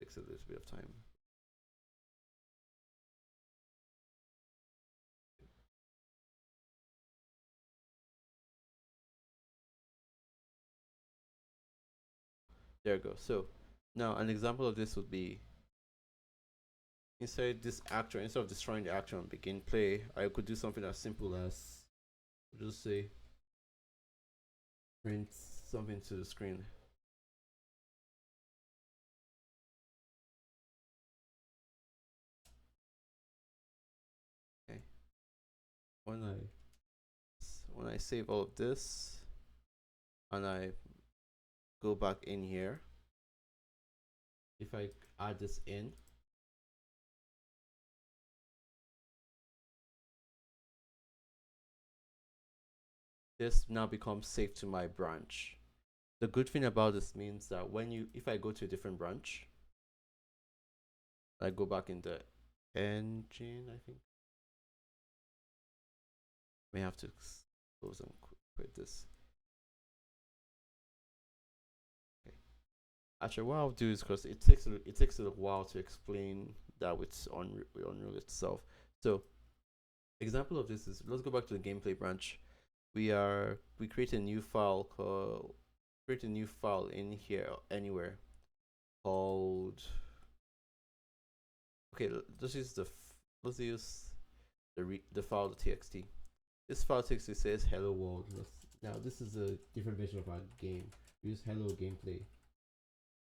Takes a little bit of time. There we go. So now an example of this would be inside this actor, instead of destroying the actor on begin play, I could do something as simple as just say print something to the screen. Okay. When I save all of this and I go back in here, if I add this in, this now becomes saved to my branch. The good thing about this means that if I go to a different branch, I go back in the engine, I think. May have to close and quit this. Okay. Actually, what I'll do is because it takes a little while to explain that with Unreal itself. So, example of this is, let's go back to the gameplay branch. We create a new file in here anywhere called, okay, let's use the file .txt. This file .txt says hello world. Now this is a different version of our game. We use hello gameplay.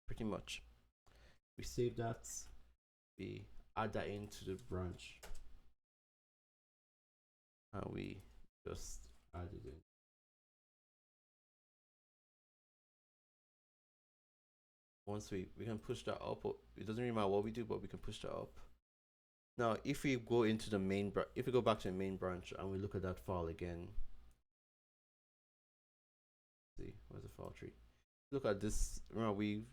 Pretty much. We save that. We add that into the branch, and we just add it in. Once we can push that up. It doesn't really matter what we do, but we can push that up. Now, if we go into the if we go back to the main branch and we look at that file again, see, where's the file tree? Look at this. Remember, we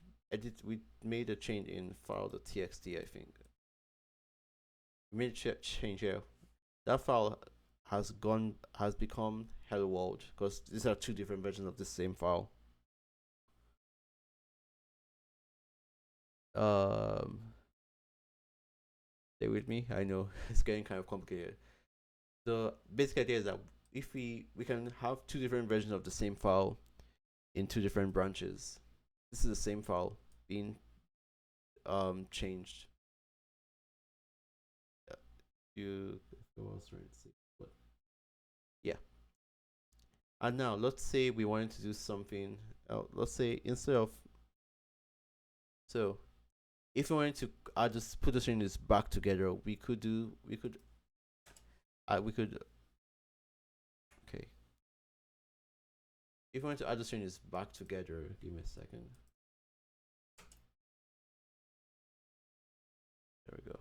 made a change in file.txt, I think. We made a change here. That file has become hello world because these are two different versions of the same file. Stay with me. I know it's getting kind of complicated. The basic idea is that if we can have two different versions of the same file in two different branches. This is the same file being changed. You but yeah. And now let's say we wanted to do something. Let's say instead of, so if we wanted to just put the strings back together, we could okay. If we want to add the strings back together, give me a second. There we go.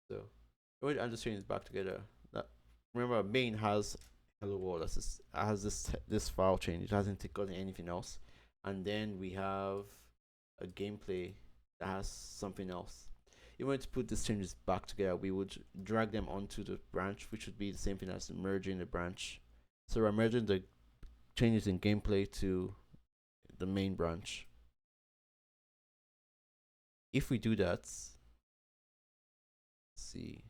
So if we want to add the strings back together, that, remember, main has hello world. Has this file change. It hasn't gotten anything else, and then we have a gameplay that has something else. If we want to put these changes back together, we would drag them onto the branch, which would be the same thing as merging the branch. So we're merging the changes in gameplay to the main branch. If we do that, let's see.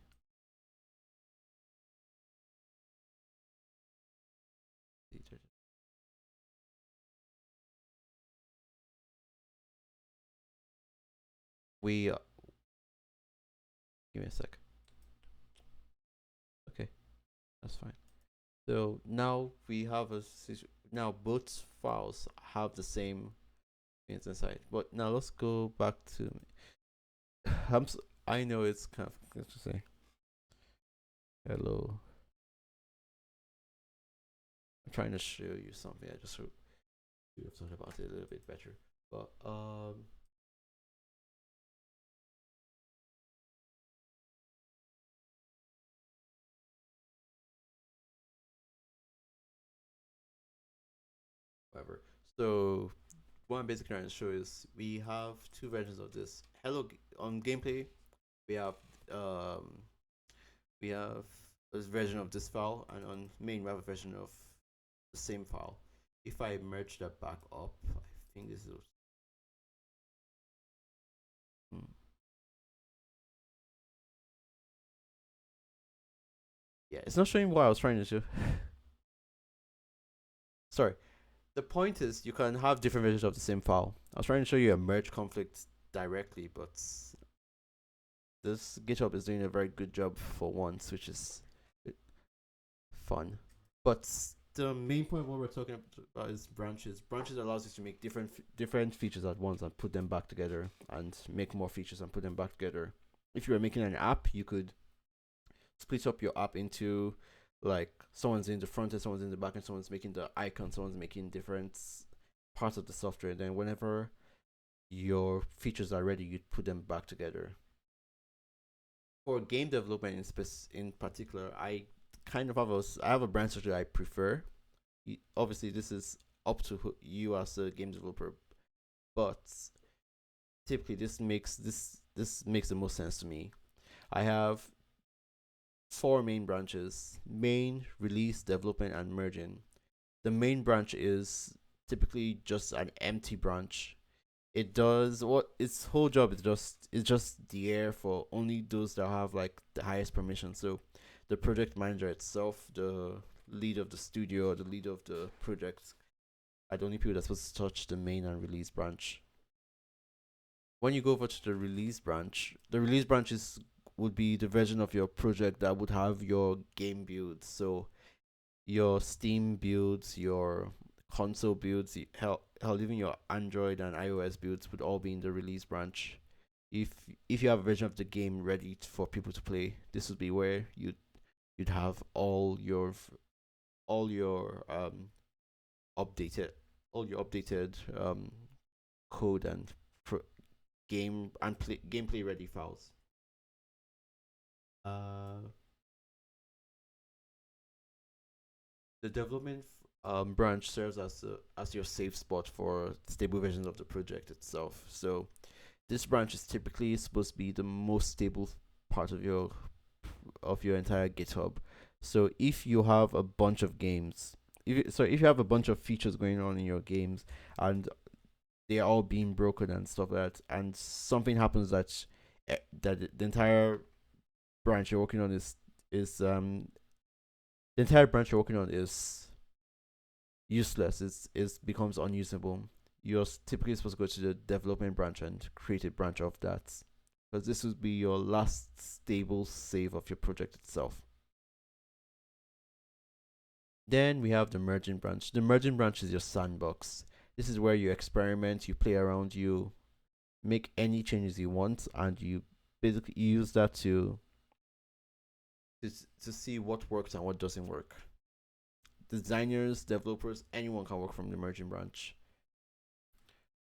We give me a sec. Okay, that's fine. So now we have now both files have the same things inside. But now let's go back to. I know it's kind of, let's just say hello. I'm trying to show you something. I just hope you have thought about it a little bit better. But whatever. So one basic trying to show is we have two versions of this. Hello on gameplay, we have this version of this file, and on main we have a version of the same file. If I merge that back up, I think this is. Yeah, it's not showing what I was trying to show. Sorry. The point is you can have different versions of the same file. I was trying to show you a merge conflict directly, but this GitHub is doing a very good job for once, which is fun. But the main point of what we're talking about is branches. Branches allows you to make different features at once and put them back together, and make more features and put them back together. If you were making an app, you could split up your app into, like, someone's in the front end, someone's in the back end, someone's making the icon, someone's making different parts of the software. And then whenever your features are ready, you put them back together. For game development in particular, I kind of have a branch structure I prefer. Obviously, this is up to you as a game developer, but typically this makes the most sense to me. I have four main branches: main, release, development, and merging. The main branch is typically just an empty branch. It does what its whole job is just there for only those that have like the highest permission. So the project manager itself, the lead of the studio, the lead of the project, are the only people that's supposed to touch the main and release branch. When you go over to the release branch would be the version of your project that would have your game builds. So your Steam builds, your console builds, hell, even your Android and iOS builds would all be in the release branch. If if you have a version of the game ready for people to play, this would be where you'd have all your updated updated code and gameplay ready files. Uh, the development branch serves as your safe spot for stable versions of the project itself. So this branch is typically supposed to be the most stable part of your entire GitHub. So if you have a bunch of games, if you have a bunch of features going on in your games and they're all being broken and stuff like that, and something happens that the entire branch you're working on is the entire branch you're working on is useless. It becomes unusable. You're typically supposed to go to the development branch and create a branch of that, because this would be your last stable save of your project itself. Then we have the merging branch. The merging branch is your sandbox. This is where you experiment, you play around, you make any changes you want, and you basically use that to see what works and what doesn't work. Designers, developers, anyone can work from the merging branch.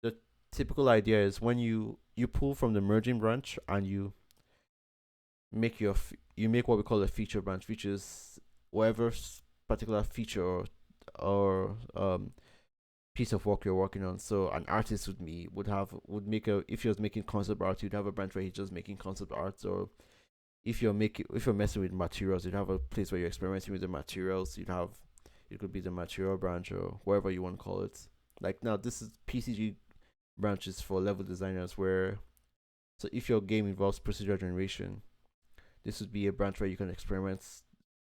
The typical idea is when you pull from the merging branch and you make what we call a feature branch, which is whatever particular feature or piece of work you're working on. So an artist would make a if he was making concept art, you'd have a branch where he's just making concept art. Or if you're messing with materials, you'd have a place where you're experimenting with the materials. It could be the material branch or whatever you want to call it. Like now, this is PCG branches for level designers, where so if your game involves procedure generation, this would be a branch where you can experiment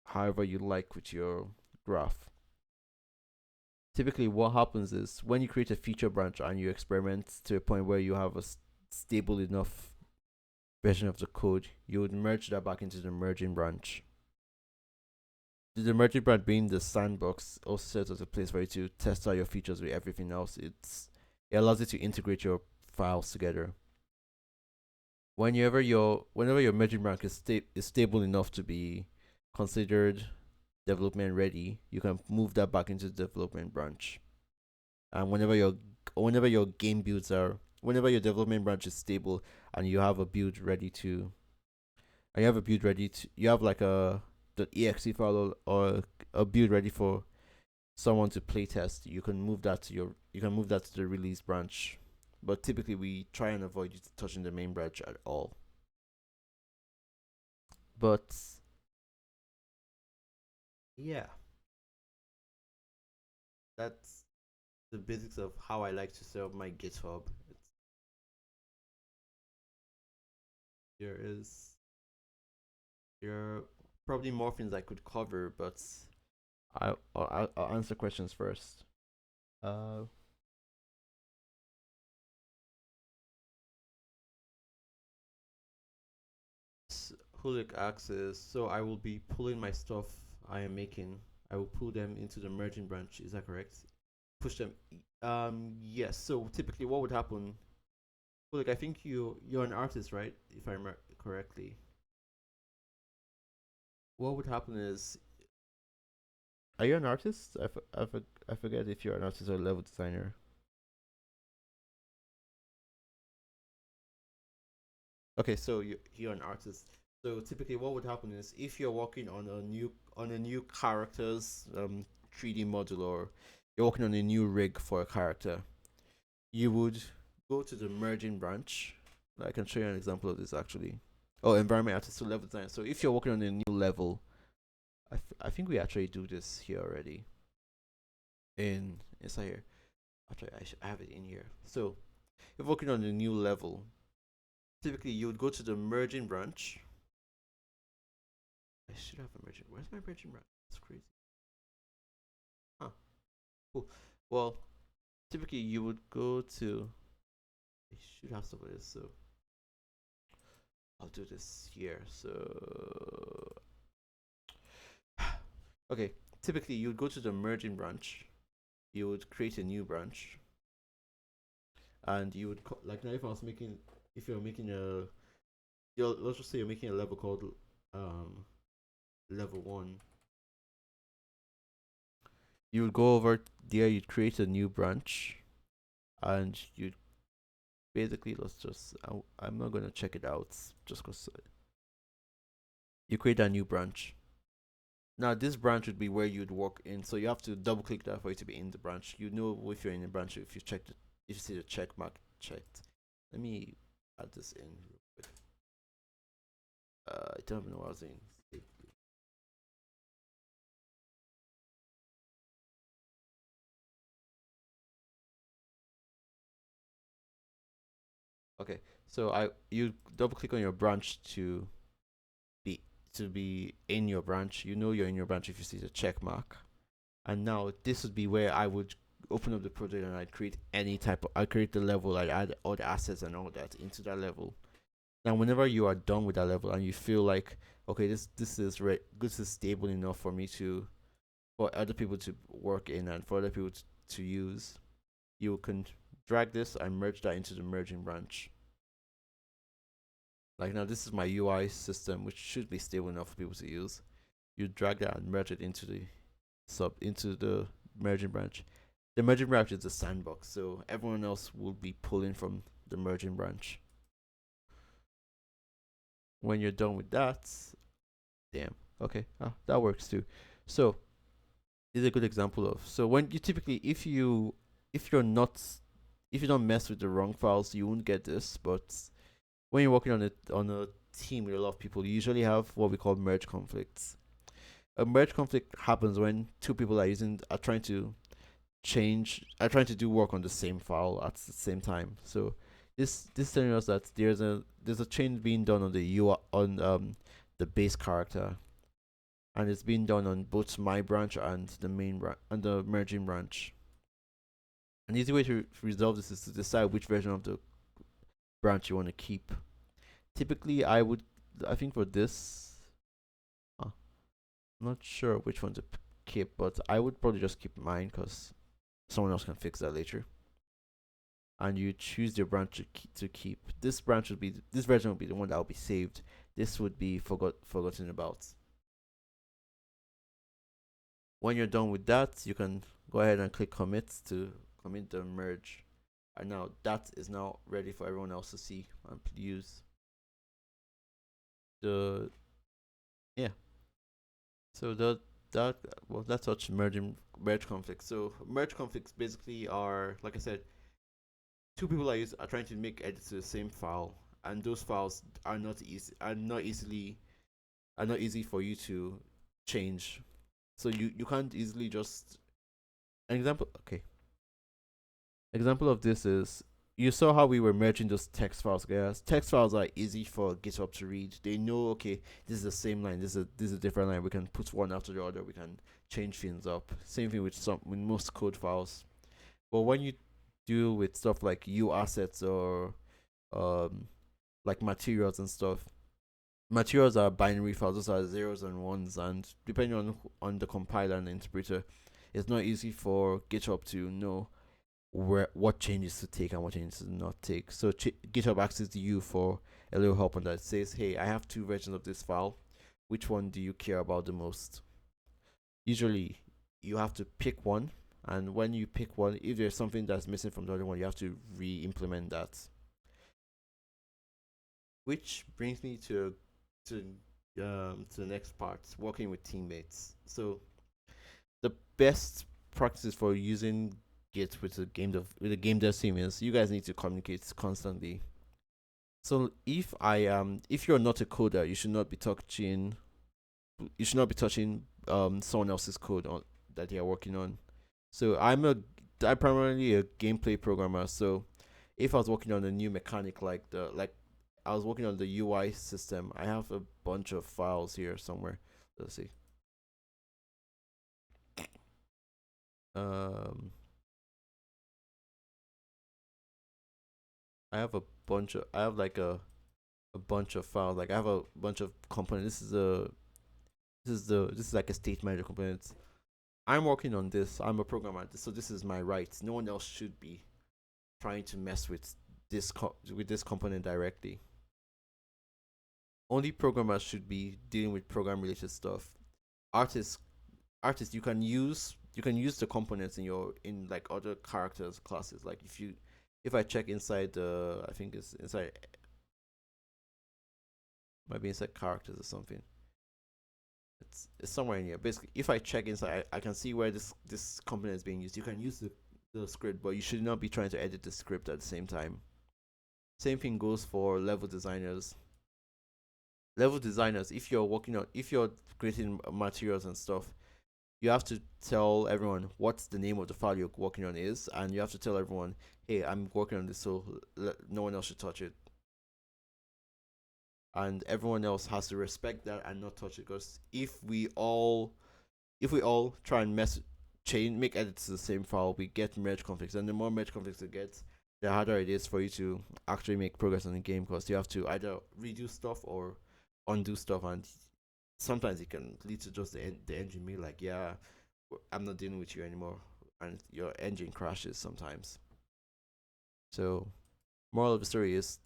however you like with your graph. Typically, what happens is when you create a feature branch and you experiment to a point where you have a stable enough version of the code, you would merge that back into the merging branch. The merging branch being the sandbox also serves as a place for you to test out your features with everything else. It allows you to integrate your files together. Whenever your merging branch is stable enough to be considered development ready, you can move that back into the development branch. And whenever your game builds are whenever your development branch is stable and you have a build ready to you have like a the exe file or a build ready for someone to play test, you can move that to the release branch. But typically we try and avoid you touching the main branch at all. But yeah, that's the basics of how I like to set up my GitHub. There is there are probably more things I could cover, but I'll answer questions first. Uh, Hulik asks is, so I will be pulling my stuff I am making. I will pull them into the merging branch. Is that correct? Push them. Yes. So typically, what would happen? Hulik, I think you're an artist, right? If I remember correctly. What would happen is, are you an artist? I forget if you're an artist or a level designer. Okay, so you're an artist. So typically, what would happen is if you're working on a new character's 3D model, or you're working on a new rig for a character, you would go to the merging branch. I can show you an example of this actually. Oh, environment artist to level design. So if you're working on a new level, I think we actually do this here already. Inside here, actually I have it in here. So if you're working on a new level, typically you would go to the merging branch. I should have a merging. Where's my merging branch? That's crazy. Huh. Cool. Well, typically you would go to. I should have some of this, so I'll do this here. So okay. Typically you would go to the merging branch. You would create a new branch, and you would like now if you're making let's just say you're making a level called um level 1. You would go over there, you'd create a new branch, and you'd basically, let's just, I'm not going to check it out just because you create a new branch. Now this branch would be where you'd work in, so you have to double click that for it to be in the branch. You know if you're in the branch if you if you see the check mark checked. Let me add this in real quick. I don't even know what I was saying. Okay, so you double click on your branch be to be in your branch. You know you're in your branch if you see the check mark. And now this would be where I would open up the project and I'd create I'd create the level, I'd add all the assets and all that into that level. Now whenever you are done with that level and you feel like, okay, this is stable enough for me to for other people to work in and for other people to use, you can drag this and merge that into the merging branch. Like now this is my UI system, which should be stable enough for people to use. You drag that and merge it into the merging branch. The merging branch is the sandbox, so everyone else will be pulling from the merging branch. When you're done with that, damn, okay, that works too. So this is a good example of, so when you typically if you're not if you don't mess with the wrong files, you won't get this. But when you're working on a team with a lot of people, you usually have what we call merge conflicts. A merge conflict happens when two people are trying to do work on the same file at the same time. So this telling us that there's a change being done on the UI on the base character, and it's being done on both my branch and the main branch and the merging branch. An easy way to resolve this is to decide which version of the branch you want to keep. Typically, I think for this, I'm not sure which one to keep, but I would probably just keep mine because someone else can fix that later. And you choose your branch to keep. This version would be the one that will be saved. This would be forgotten about. When you're done with that, you can go ahead and click commit to commit the merge. And now that is now ready for everyone else to see and use. The yeah. So that's such merge conflicts. So merge conflicts basically are, like I said, two people are trying to make edits to the same file, and those files are not easy for you to change. So you can't easily just an example. Okay, example of this is, you saw how we were merging those text files. Guys, text files are easy for GitHub to read. They know, okay, this is the same line. This is a different line. We can put one after the other. We can change things up. Same thing with most code files. But when you deal with stuff like U assets or um like materials and stuff, materials are binary files. Those are zeros and ones, and depending on the compiler and the interpreter, it's not easy for GitHub to know where what changes to take and what changes to not take. So GitHub asks you for a little help on that. It says, "Hey, I have two versions of this file. Which one do you care about the most?" Usually, you have to pick one, and when you pick one, if there's something that's missing from the other one, you have to re-implement that. Which brings me to to the next part, working with teammates. So the best practices for using Git with a game dev team is you guys need to communicate constantly. So if you're not a coder, you should not be touching someone else's code on that they are working on. So I'm primarily a gameplay programmer. So if I was working on a new mechanic like I was working on the UI system, I have a bunch of files here somewhere. Let's see. Um, I have like a bunch of files. Like I have a bunch of components. This is like a state manager component. I'm working on this. I'm a programmer, so this is my right. No one else should be trying to mess with with this component directly. Only programmers should be dealing with program related stuff. Artists artists you can use the components in your in like other characters classes. Like if I check inside the I think it's inside might be inside characters or something. It's somewhere in here. Basically, if I check inside, I can see where this component is being used. You can use the script, but you should not be trying to edit the script at the same time. Same thing goes for level designers. Level designers, if you're creating materials and stuff, you have to tell everyone what the name of the file you're working on is, and you have to tell everyone, hey, I'm working on this, so no one else should touch it. And everyone else has to respect that and not touch it, because if we all try and make edits to the same file, we get merge conflicts, and the more merge conflicts it gets, the harder it is for you to actually make progress on the game, because you have to either redo stuff or undo stuff, and sometimes it can lead to just the engine being like, yeah, I'm not dealing with you anymore, and your engine crashes sometimes. So, moral of the story is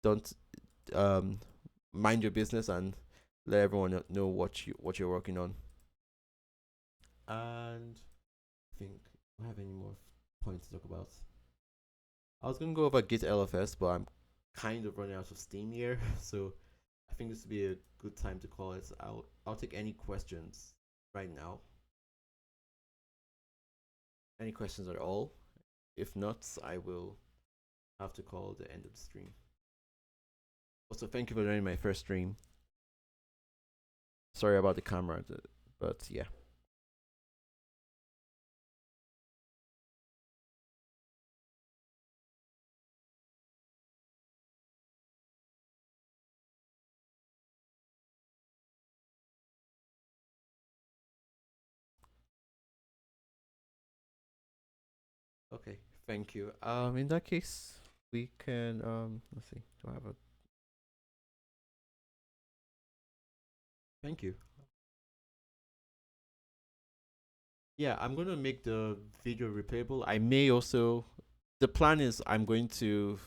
don't um mind your business and let everyone know what you're working on. And I think I have any more points to talk about. I was gonna go over Git LFS, but I'm kind of running out of steam here, so I think this would be a good time to call it. I'll take any questions right now. Any questions at all? If not, I will have to call the end of the stream. Also, thank you for joining my first stream. Sorry about the camera, but yeah. Okay, thank you. In that case, we can let's see. Do I have a thank you? Yeah, I'm gonna make the video replayable. I may also. The plan is I'm going to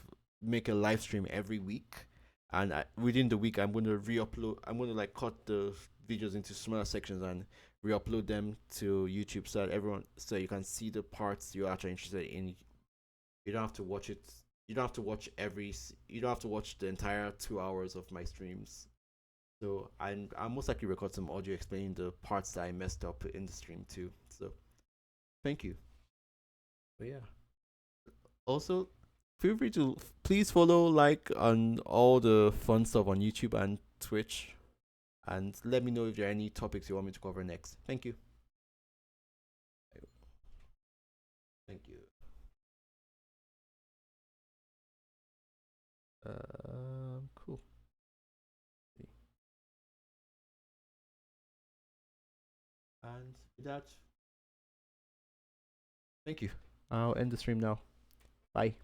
make a live stream every week, and within the week I'm going to re-upload. I'm going to like cut the videos into smaller sections and re-upload them to YouTube so that so you can see the parts you're actually interested in. You don't have to watch it. You don't have to watch You don't have to watch the entire 2 hours of my streams. So I most likely record some audio explaining the parts that I messed up in the stream too. So thank you. But yeah. Also, feel free to please follow like on all the fun stuff on YouTube and Twitch, and let me know if there are any topics you want me to cover next. Thank you. Thank you. Cool. And with that, thank you. I'll end the stream now. Bye.